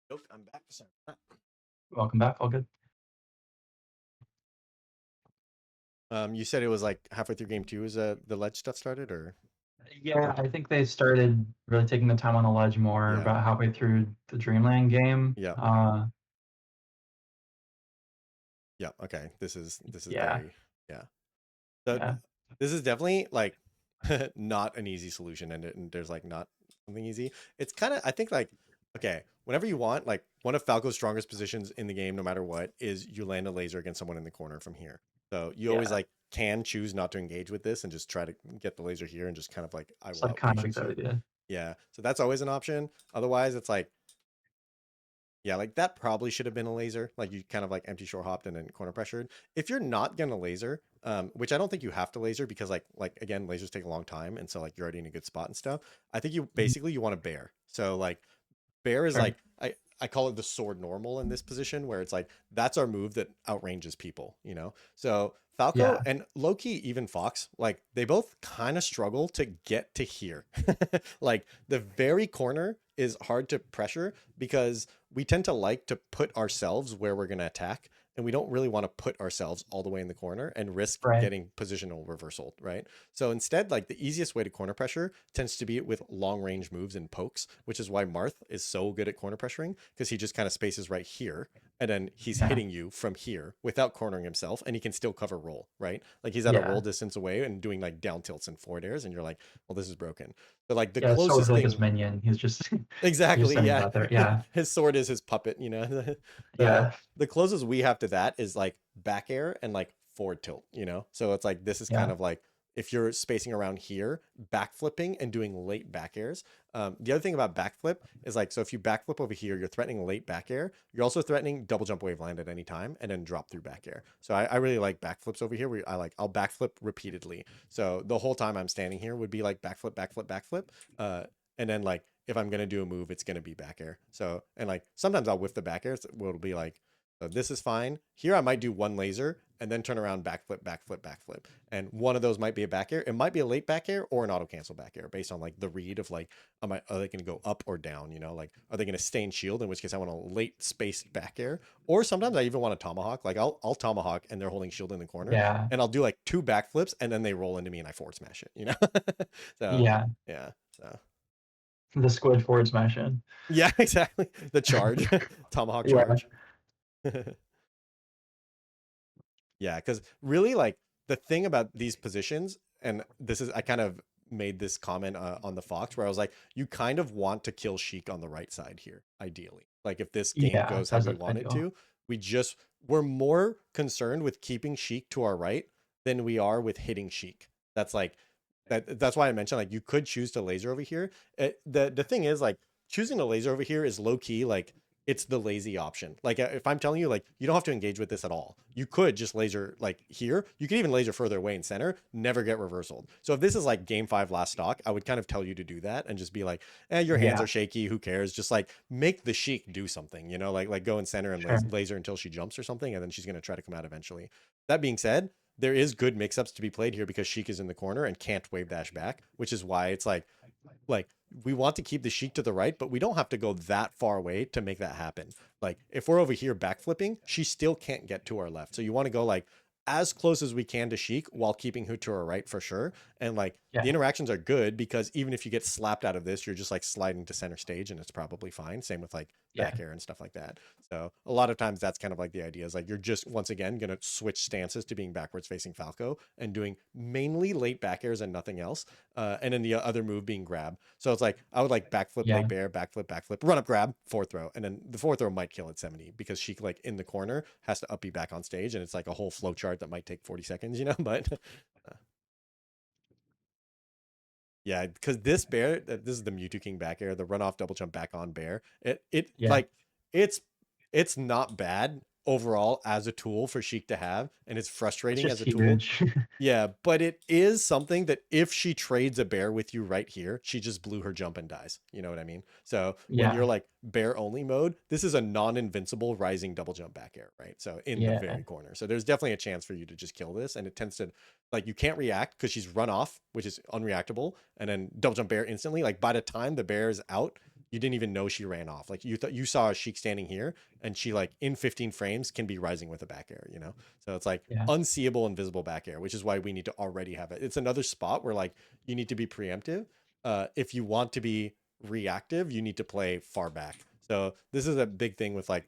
Speaker 1: Nope, I'm back. Sorry.
Speaker 2: Welcome back. All good.
Speaker 1: You said it was like halfway through game two is the ledge stuff started, or
Speaker 2: Yeah, I think they started really taking the time on the ledge more
Speaker 1: yeah,
Speaker 2: about halfway through the Dreamland game.
Speaker 1: yeah, yeah. Okay, this is
Speaker 2: Yeah,
Speaker 1: very yeah. So
Speaker 2: yeah.
Speaker 1: this is definitely like not an easy solution, and there's like not something easy. It's kind of I think like okay, whenever you want, like one of Falco's strongest positions in the game, no matter what, is you land a laser against someone in the corner from here. So you always
Speaker 2: Yeah,
Speaker 1: like can choose not to engage with this and just try to get the laser here and just kind of like I
Speaker 2: it's
Speaker 1: will
Speaker 2: like kind of a
Speaker 1: outpatience
Speaker 2: good
Speaker 1: you.
Speaker 2: idea.
Speaker 1: Yeah, so that's always an option. Otherwise, it's like yeah, like that probably should have been a laser. Like you kind of like empty shore hopped and then corner pressured. If you're not gonna laser, which I don't think you have to laser because like again, lasers take a long time, and so like you're already in a good spot and stuff. I think you
Speaker 2: Mhm.
Speaker 1: basically you want to bear. So like bear is
Speaker 2: Sure.
Speaker 1: like I call it the sword normal in this position where it's like that's our move that outranges people, you know? So Falco
Speaker 2: Yeah,
Speaker 1: and low key, even Fox, like they both kind of struggle to get to here. Like the very corner is hard to pressure because we tend to like to put ourselves where we're going to attack. and we don't really want to put ourselves all the way in the corner and risk
Speaker 2: Right.
Speaker 1: getting positional reversal, right? So instead, like the easiest way to corner pressure tends to be with long range moves and pokes, which is why Marth is so good at corner pressuring, because he just kind of spaces right here and then he's
Speaker 2: Yeah.
Speaker 1: hitting you from here without cornering himself, and he can still cover roll, right? Like he's at a roll
Speaker 2: Yeah.
Speaker 1: distance away and doing like down tilts and forward airs, and you're like, well, this is broken. But like the
Speaker 2: Yeah. So is
Speaker 1: closest
Speaker 2: like his
Speaker 1: thing,
Speaker 2: minion. He's just he's just
Speaker 1: exactly,
Speaker 2: sending
Speaker 1: yeah.
Speaker 2: that there. Yeah.
Speaker 1: His sword is his puppet, you know. the
Speaker 2: Yeah.
Speaker 1: the closest we have to that is like back air and like forward tilt, you know. So it's like this is kind
Speaker 2: Yeah.
Speaker 1: of like if you're spacing around here, back flipping and doing late back airs. The other thing about backflip is like, so if you backflip over here, you're threatening late back air. You're also threatening double jump wave land at any time and then drop through back air. So I really like backflips over here where I'll backflip repeatedly. So the whole time I'm standing here would be like backflip, backflip, backflip. And then like, if I'm going to do a move, it's going to be back air. So, and like sometimes I'll whiff the back air. So it'll be like, so this is fine. Here I might do one laser and then turn around, backflip, backflip, backflip. And one of those might be a back air. It might be a late back air or an auto cancel back air based on like the read of like, are they going to go up or down? You know, like, are they going to stay in shield? In which case I want a late spaced back air. Or sometimes I even want a tomahawk. Like I'll tomahawk and they're holding shield in the corner,
Speaker 2: Yeah.
Speaker 1: and I'll do like 2 backflips and then they roll into me and I forward smash it, you know? So
Speaker 2: Yeah.
Speaker 1: yeah. So
Speaker 2: The squid forward smash in.
Speaker 1: yeah, exactly. The charge, tomahawk
Speaker 2: Yeah.
Speaker 1: charge. Yeah, because really, like the thing about these positions, and this is, I kind of made this comment on the Fox where I was like, you kind of want to kill Sheik on the right side here, ideally. Like if this game
Speaker 2: Yeah.
Speaker 1: goes how
Speaker 2: That's
Speaker 1: we
Speaker 2: the
Speaker 1: want it
Speaker 2: ideal.
Speaker 1: to, we're more concerned with keeping Sheik to our right than we are with hitting Sheik. That's like that's why I mentioned like you could choose to laser over here. The thing is like choosing to laser over here is low key like it's the lazy option. Like if I'm telling you like you don't have to engage with this at all. You could just laser like here. You could even laser further away in center, never get reversaled. So if this is like game 5 last stock, I would kind of tell you to do that and just be like, your hands
Speaker 2: Yeah.
Speaker 1: are shaky, who cares? Just like make the Sheik do something, you know, like go in center and
Speaker 2: Sure.
Speaker 1: laser until she jumps or something, and then she's going to try to come out eventually. That being said, there is good mix-ups to be played here because Sheik is in the corner and can't wave dash back, which is why it's like we want to keep the Sheik to the right, but we don't have to go that far away to make that happen. Like if we're over here backflipping, she still can't get to our left. So you want to go like as close as we can to Sheik while keeping her to our right for sure. And like the
Speaker 2: Yeah.
Speaker 1: interactions are good because even if you get slapped out of this, you're just like sliding to center stage and it's probably fine. Same with like
Speaker 2: Yeah.
Speaker 1: back air and stuff like that. So a lot of times that's kind of like the idea is like you're just once again going to switch stances to being backwards facing Falco and doing mainly late back airs and nothing else. And then the other move being grab. So it's like I would like backflip,
Speaker 2: Yeah.
Speaker 1: late bear, backflip, backflip, run up, grab, fourth throw, and then the fourth throw might kill at 70 because she like in the corner has to up be back on stage, and it's like a whole flow chart that might take 40 seconds, you know. But yeah, because this bear, this is the Mewtwo King back air, the runoff double jump back on bear. It
Speaker 2: Yeah.
Speaker 1: like it's it's not bad overall as a tool for Sheik to have, and it's
Speaker 2: It's
Speaker 1: frustrating
Speaker 2: just
Speaker 1: as a tool.
Speaker 2: huge.
Speaker 1: Yeah, but it is something that if she trades a bear with you right here, she just blew her jump and dies. You know what I mean? So when
Speaker 2: Yeah.
Speaker 1: you're like bear only mode, this is a non-invincible rising double jump back air, right? So in the
Speaker 2: Yeah.
Speaker 1: very corner. So there's definitely a chance for you to just kill this, and it tends to like you can't react because she's run off, which is unreactable, and then double jump bear instantly. Like by the time the bear is out, you didn't even know she ran off. Like you thought you saw a Sheik standing here, and she like in 15 frames can be rising with a back air, you know? So it's like
Speaker 2: Yeah.
Speaker 1: unseeable invisible back air, which is why we need to already have it. It's another spot where like you need to be preemptive. If you want to be reactive, you need to play far back. So this is a big thing with like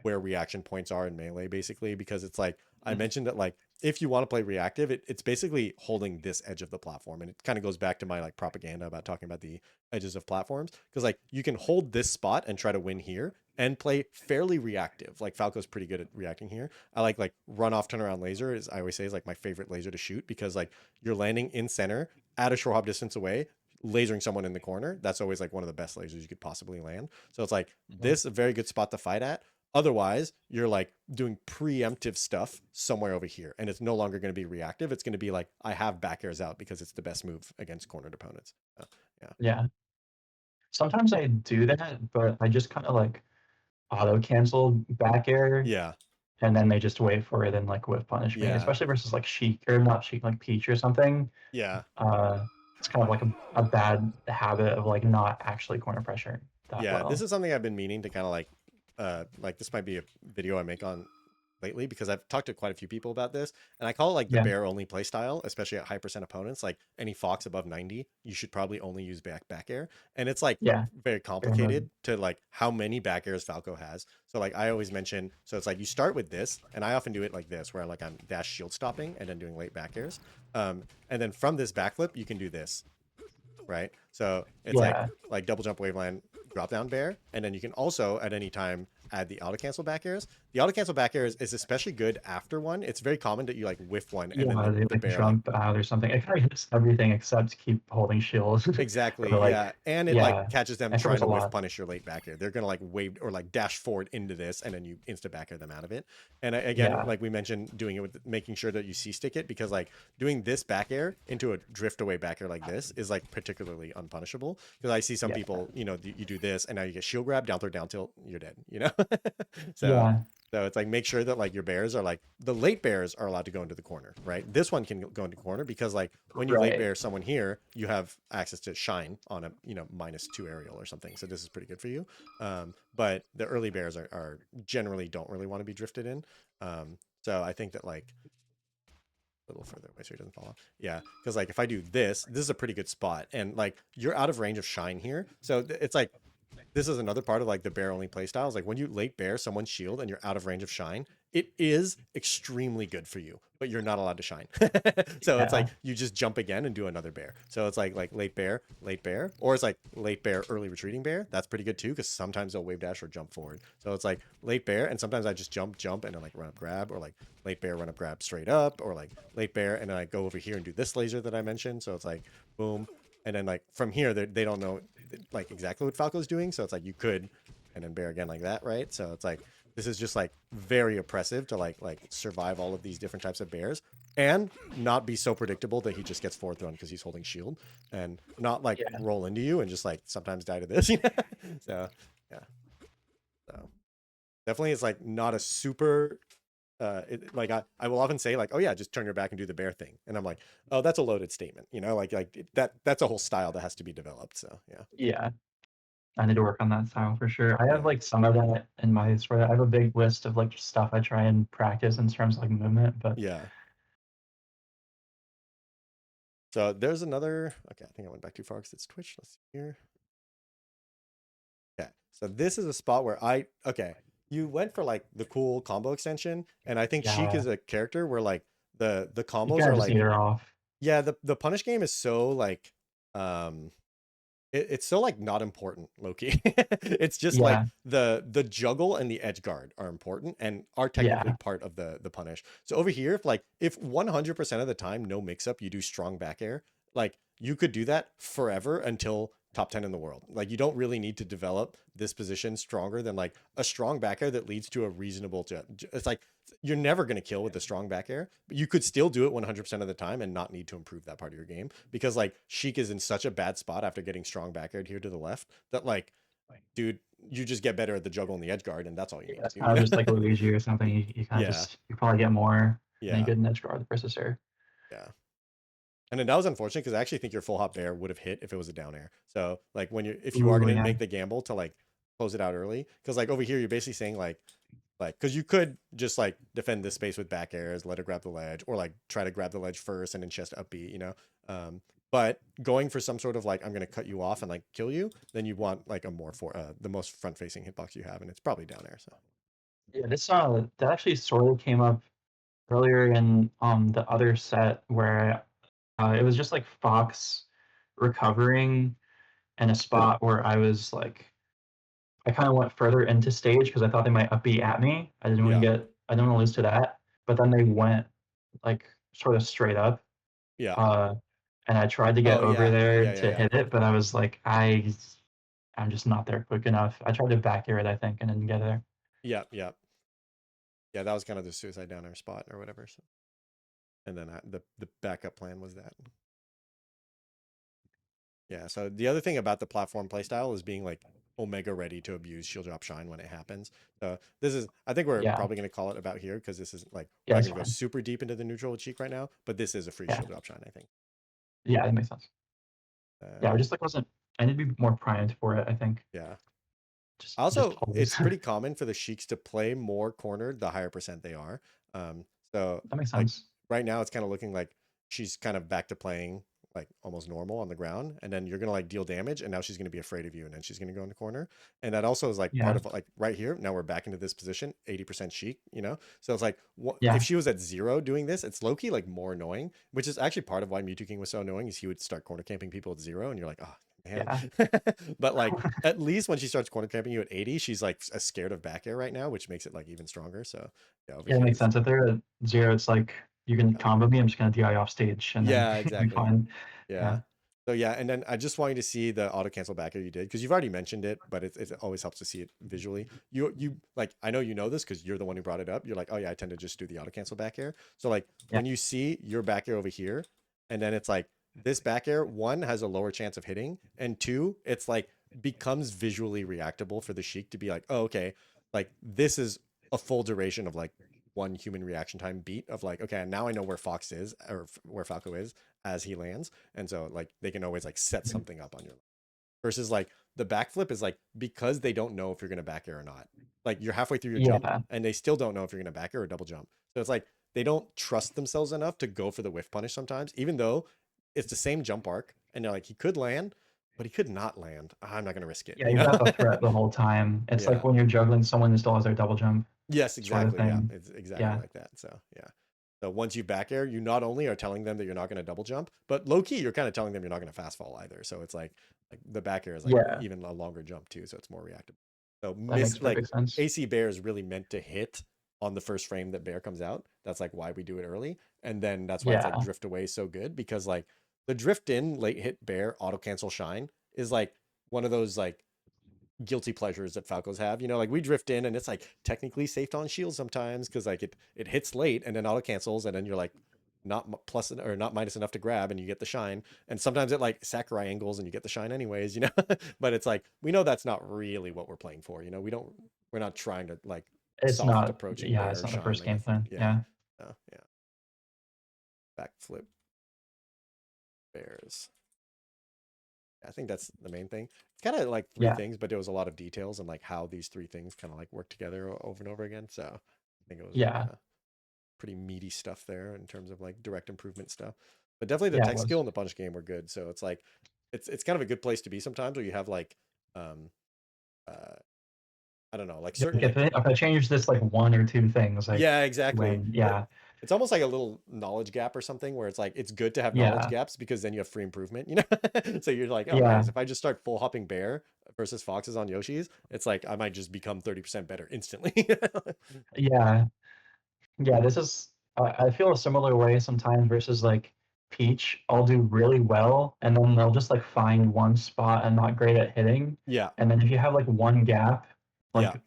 Speaker 1: where reaction points are in melee, basically, because it's like I
Speaker 2: Mm.
Speaker 1: mentioned that like if you want to play reactive, it's basically holding this edge of the platform. And it kind of goes back to my like propaganda about talking about the edges of platforms. Because like you can hold this spot and try to win here and play fairly reactive. Like Falco's pretty good at reacting here. I like run off turnaround laser is I always say is like my favorite laser to shoot because like you're landing in center at a short hop distance away, lasering someone in the corner. That's always like one of the best lasers you could possibly land. So it's like this a very good spot to fight at. Otherwise, you're like doing preemptive stuff somewhere over here, and it's no longer going to be reactive. It's going to be like I have back airs out because it's the best move against cornered opponents. Yeah,
Speaker 2: Yeah. Sometimes I do that, but I just kind of like auto cancel back air,
Speaker 1: yeah,
Speaker 2: and then they just wait for it and like whiff punish me,
Speaker 1: yeah,
Speaker 2: especially versus like Sheik or not Sheik, like Peach or something.
Speaker 1: yeah,
Speaker 2: Uh, it's kind of like a bad habit of like not actually corner pressure that
Speaker 1: yeah. This
Speaker 2: well.
Speaker 1: is something I've been meaning to kind of like this might be a video I make on lately because I've talked to quite a few people about this, and I call it like the
Speaker 2: Yeah,
Speaker 1: bear only play style, especially at high percent opponents. Like any fox above 90, you should probably only use back air, and it's like
Speaker 2: yeah,
Speaker 1: very
Speaker 2: fair mode.
Speaker 1: complicated to like how many back airs Falco has. So like I always mention, so it's like you start with this, and I often do it like this, where like I'm dash shield stopping and then doing late back airs, and then from this backflip you can do this, right? So it's
Speaker 2: Yeah,
Speaker 1: like double jump waveland drop down bear, and then you can also at any time add the auto cancel back airs. The auto cancel back airs is especially good after one. It's very common that you like whiff one and then
Speaker 2: yeah, they
Speaker 1: the
Speaker 2: like
Speaker 1: bear like
Speaker 2: jump out or something. It kind of hits everything except keep holding shield.
Speaker 1: exactly,
Speaker 2: or like,
Speaker 1: yeah, and it like
Speaker 2: yeah,
Speaker 1: catches them
Speaker 2: it
Speaker 1: trying
Speaker 2: covers a
Speaker 1: to whiff
Speaker 2: lot.
Speaker 1: punish your late back air. They're gonna like wave or like dash forward into this, and then you insta back air them out of it. And again,
Speaker 2: Yeah,
Speaker 1: like we mentioned, doing it with making sure that you C stick it because like doing this back air into a drift away back air like this is like particularly unpunishable because I see some
Speaker 2: yeah,
Speaker 1: people, you know, you do this and now you get shield grab, down throw, down tilt, you're dead, you know. so
Speaker 2: yeah,
Speaker 1: so it's like make sure that like your bears are like the late bears are allowed to go into the corner, right? This one can go into corner because like when you late
Speaker 2: right.
Speaker 1: bear someone here, you have access to shine on a -2 aerial or something. So this is pretty good for you. But the early bears are generally don't really want to be drifted in. So I think that like a little further away so he doesn't fall off. Yeah, because like if I do this, this is a pretty good spot, and like you're out of range of shine here, so it's like this is another part of like the bear only play styles. Like when you late bear someone's shield and you're out of range of shine, it is extremely good for you, but you're not allowed to shine. So it's like
Speaker 2: Yeah,
Speaker 1: you just jump again and do another bear. So it's like late bear, or it's like late bear, early retreating bear. That's pretty good too because sometimes they'll wave dash or jump forward. So it's like late bear, and sometimes I just jump, and then like run up grab, or like late bear run up grab straight up, or like late bear and then I go over here and do this laser that I mentioned. So it's like boom, and then like from here they don't know like exactly what Falco's doing. So it's like you could, and then bear again like that, right? So it's like this is just like very oppressive to like survive all of these different types of bears and not be so predictable that he just gets forward thrown because he's holding shield and not like
Speaker 2: yeah,
Speaker 1: roll into you and just like sometimes die to this. You know? So yeah, so definitely it's like not a super like I will often say like, oh yeah, just turn your back and do the bear thing, and I'm like, oh, that's a loaded statement, you know, that's a whole style that has to be developed. So yeah,
Speaker 2: yeah. I need to work on that style for sure. I have
Speaker 1: yeah,
Speaker 2: like some of that in my spread. I have a big list of like stuff I try and practice in terms of like movement, but
Speaker 1: yeah. So there's another. Okay, I think I went back too far because it's Twitch. Let's see here. Okay, so this is a spot where okay, you went for like the cool combo extension, and I think Sheik
Speaker 2: yeah,
Speaker 1: is a character where like the
Speaker 2: you
Speaker 1: combos
Speaker 2: kind
Speaker 1: are
Speaker 2: of just eat
Speaker 1: like
Speaker 2: her off.
Speaker 1: yeah, the punish game is so like um it's so like not important, Loki. It's just like
Speaker 2: Yeah,
Speaker 1: the juggle and the edge guard are important and are technically
Speaker 2: yeah,
Speaker 1: part of the punish. So over here, if 100% of the time no mix up, you do strong back air, like you could do that forever until top 10 in the world. Like you don't really need to develop this position stronger than like a strong back air that leads to a reasonable it's like you're never going to kill with the strong back air, but you could still do it 100% of the time and not need to improve that part of your game because like Sheik is in such a bad spot after getting strong back aired here to the left that like, dude, you just get better at the juggle and the edge guard, and that's all you
Speaker 2: yeah.
Speaker 1: need to
Speaker 2: It's
Speaker 1: do, you
Speaker 2: kind of
Speaker 1: know?
Speaker 2: just like Luigi or something. You kind of
Speaker 1: Yeah,
Speaker 2: just you probably get more than you
Speaker 1: yeah,
Speaker 2: get in edge guard versus her.
Speaker 1: yeah. And then that was unfortunate because I actually think your full hop bear would have hit if it was a down air. So like when you if you are
Speaker 2: Ooh,
Speaker 1: gonna
Speaker 2: yeah,
Speaker 1: make the gamble to like close it out early, because like over here you're basically saying like because you could just like defend this space with back airs, let her grab the ledge, or like try to grab the ledge first and then chest upbeat, you know. But going for some sort of like I'm gonna cut you off and like kill you, then you want like a more for the most front facing hitbox you have, and it's probably down air. So
Speaker 2: yeah. This that actually sort of came up earlier in the other set where it was just like Fox recovering in a spot where I was like I kind of went further into stage because I thought they might be at me.
Speaker 1: yeah,
Speaker 2: I didn't want to lose to that. But then they went like sort of straight up.
Speaker 1: yeah.
Speaker 2: Uh, and I tried to get
Speaker 1: Oh
Speaker 2: over
Speaker 1: yeah,
Speaker 2: there
Speaker 1: yeah, yeah,
Speaker 2: to
Speaker 1: yeah,
Speaker 2: hit it, but I was like, I'm just not there quick enough. I tried to back air it, I think, and didn't get there.
Speaker 1: yeah, yeah, yeah. That was kind of the suicide down air spot or whatever. So and then the backup plan was that. Yeah. So the other thing about the platform playstyle is being like Omega ready to abuse shield drop shine when it happens. So this is I think we're
Speaker 2: Yeah,
Speaker 1: probably gonna call it about here because this is like we're
Speaker 2: yeah,
Speaker 1: not
Speaker 2: it's
Speaker 1: gonna go
Speaker 2: fine.
Speaker 1: super deep into the neutral with Cheek right now, but this is a free
Speaker 2: Yeah,
Speaker 1: shield drop shine, I think.
Speaker 2: yeah, that makes sense. Yeah, I
Speaker 1: Uh,
Speaker 2: just like wasn't. I need to be more primed for it. I think.
Speaker 1: yeah.
Speaker 2: Just
Speaker 1: Also,
Speaker 2: always.
Speaker 1: it's pretty common for the Sheiks to play more cornered the higher percent they are. So
Speaker 2: That makes
Speaker 1: like
Speaker 2: sense.
Speaker 1: right now, it's kind of looking like she's kind of back to playing like almost normal on the ground, and then you're gonna like deal damage, and now she's gonna be afraid of you, and then she's gonna go in the corner, and that also is like part
Speaker 2: Yeah.
Speaker 1: of like right here. Now we're back into this position, 80% Sheik, you know. So it's like if
Speaker 2: Yeah.
Speaker 1: she was at 0 doing this, it's low key like more annoying, which is actually part of why Mewtwo King was so annoying. Is he would start corner camping people at 0, and you're like, oh man.
Speaker 2: Yeah.
Speaker 1: But like at least when she starts corner camping you at 80, she's like scared of back air right now, which makes it like even stronger. So yeah, over
Speaker 2: Yeah, it
Speaker 1: here
Speaker 2: makes
Speaker 1: it's
Speaker 2: sense. If they're at 0, it's like you can
Speaker 1: yeah,
Speaker 2: combo me. I'm just gonna DI off stage, and then
Speaker 1: yeah,
Speaker 2: you'll be
Speaker 1: exactly.
Speaker 2: fine.
Speaker 1: Yeah.
Speaker 2: Yeah.
Speaker 1: So yeah, and then I just want you to see the auto cancel back air you did because you've already mentioned it, but it always helps to see it visually. You like I know you know this because you're the one who brought it up. You're like, oh yeah, I tend to just do the auto cancel back air. So like
Speaker 2: Yeah.
Speaker 1: when you see your back air over here, and then it's like this back air, one has a lower chance of hitting, and two, it's like becomes visually reactable for the Sheik to be like, oh okay, like this is a full duration of like one human reaction time beat of like, okay, now I know where Fox is or where Falco is as he lands. And so like they can always like set something up on your versus like the backflip is like because they don't know if you're gonna back air or not. Like you're halfway through your jump
Speaker 2: Yeah.
Speaker 1: and they still don't know if you're gonna back air or double jump. So it's like they don't trust themselves enough to go for the whiff punish sometimes, even though it's the same jump arc and they're like he could land, but he could not land. I'm not gonna risk it,
Speaker 2: Yeah,
Speaker 1: you
Speaker 2: you've
Speaker 1: know?
Speaker 2: got the threat the whole time. It's like
Speaker 1: Yeah.
Speaker 2: when you're juggling someone who still has their double jump
Speaker 1: Yes,
Speaker 2: sort of
Speaker 1: exactly. Yeah,
Speaker 2: thing.
Speaker 1: it's exactly
Speaker 2: Yeah.
Speaker 1: like that. So yeah. So once you back air, you not only are telling them that you're not going to double jump, but low key you're kind of telling them you're not going to fast fall either. So it's like the back air is like
Speaker 2: Yeah.
Speaker 1: even a longer jump too, so it's more reactive. So
Speaker 2: That makes
Speaker 1: like
Speaker 2: perfect sense.
Speaker 1: AC Bear is really meant to hit on the first frame that Bear comes out. That's like why we do it early, and then that's why it's like
Speaker 2: Yeah.
Speaker 1: drift away so good because like the drift in late hit Bear auto cancel shine is like one of those like guilty pleasures that Falcos have. You know, like we drift in and it's like technically safe on shield sometimes because like it hits late and then auto cancels and then you're like not plus or not minus enough to grab and you get the shine. And sometimes it like Sakurai angles and you get the shine anyways, you know. But it's like we know that's not really what we're playing for. You know, we're not trying to like
Speaker 2: It's
Speaker 1: soft
Speaker 2: not,
Speaker 1: approaching
Speaker 2: yeah,
Speaker 1: bear
Speaker 2: it's
Speaker 1: or
Speaker 2: not the
Speaker 1: shine
Speaker 2: first
Speaker 1: like
Speaker 2: game
Speaker 1: that's
Speaker 2: plan.
Speaker 1: yeah.
Speaker 2: Yeah.
Speaker 1: Yeah. Backflip bears. I think that's the main thing. It's kind of like three
Speaker 2: Yeah.
Speaker 1: things, but there was a lot of details and like how these three things kind of like work together over and over again. So I think it was
Speaker 2: Yeah.
Speaker 1: pretty meaty stuff there in terms of like direct improvement stuff. But definitely the
Speaker 2: Yeah, it
Speaker 1: tech skill
Speaker 2: was.
Speaker 1: and the punch game were good. So it's like it's kind of a good place to be sometimes where you have like um uh I don't know, like
Speaker 2: Yeah,
Speaker 1: certain
Speaker 2: like
Speaker 1: like
Speaker 2: if I change this like one or two things, like
Speaker 1: yeah, exactly.
Speaker 2: when yeah.
Speaker 1: It's almost like a little knowledge gap or something where it's like it's good to have knowledge
Speaker 2: Yeah.
Speaker 1: gaps because then you have free improvement, you know? So you're like, oh,
Speaker 2: Yeah.
Speaker 1: nice. If I just start full hopping bear versus foxes on Yoshi's, it's like I might just become 30% better instantly.
Speaker 2: Yeah. Yeah, this is I feel a similar way sometimes versus like Peach. I'll do really well, and then they'll just like find one spot and not great at hitting.
Speaker 1: Yeah.
Speaker 2: And then if you have like one gap,
Speaker 1: Yeah.
Speaker 2: like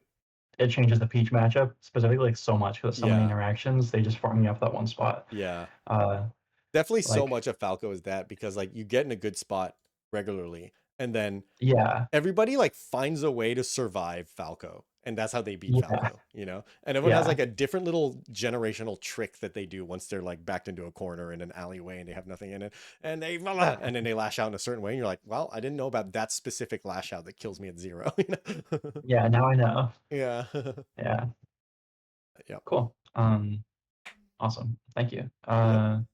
Speaker 2: it changes the Peach matchup specifically like so much because so many
Speaker 1: Yeah.
Speaker 2: interactions. They just farm you off that one spot.
Speaker 1: Yeah.
Speaker 2: Uh,
Speaker 1: Definitely so
Speaker 2: like
Speaker 1: much of Falco is that because like you get in a good spot regularly and then
Speaker 2: yeah,
Speaker 1: everybody like finds a way to survive Falco, and that's how they beat
Speaker 2: yeah,
Speaker 1: Falco, you know. And everyone has
Speaker 2: yeah,
Speaker 1: like a different little generational trick that they do once they're like backed into a corner in an alleyway and they have nothing in it, and they and then they lash out in a certain way, and you're like, well, I didn't know about that specific lash out that kills me at 0, you know.
Speaker 2: yeah. Now I know.
Speaker 1: Yeah.
Speaker 2: Yeah,
Speaker 1: Yep.
Speaker 2: cool. Awesome. Thank you.
Speaker 1: Yep.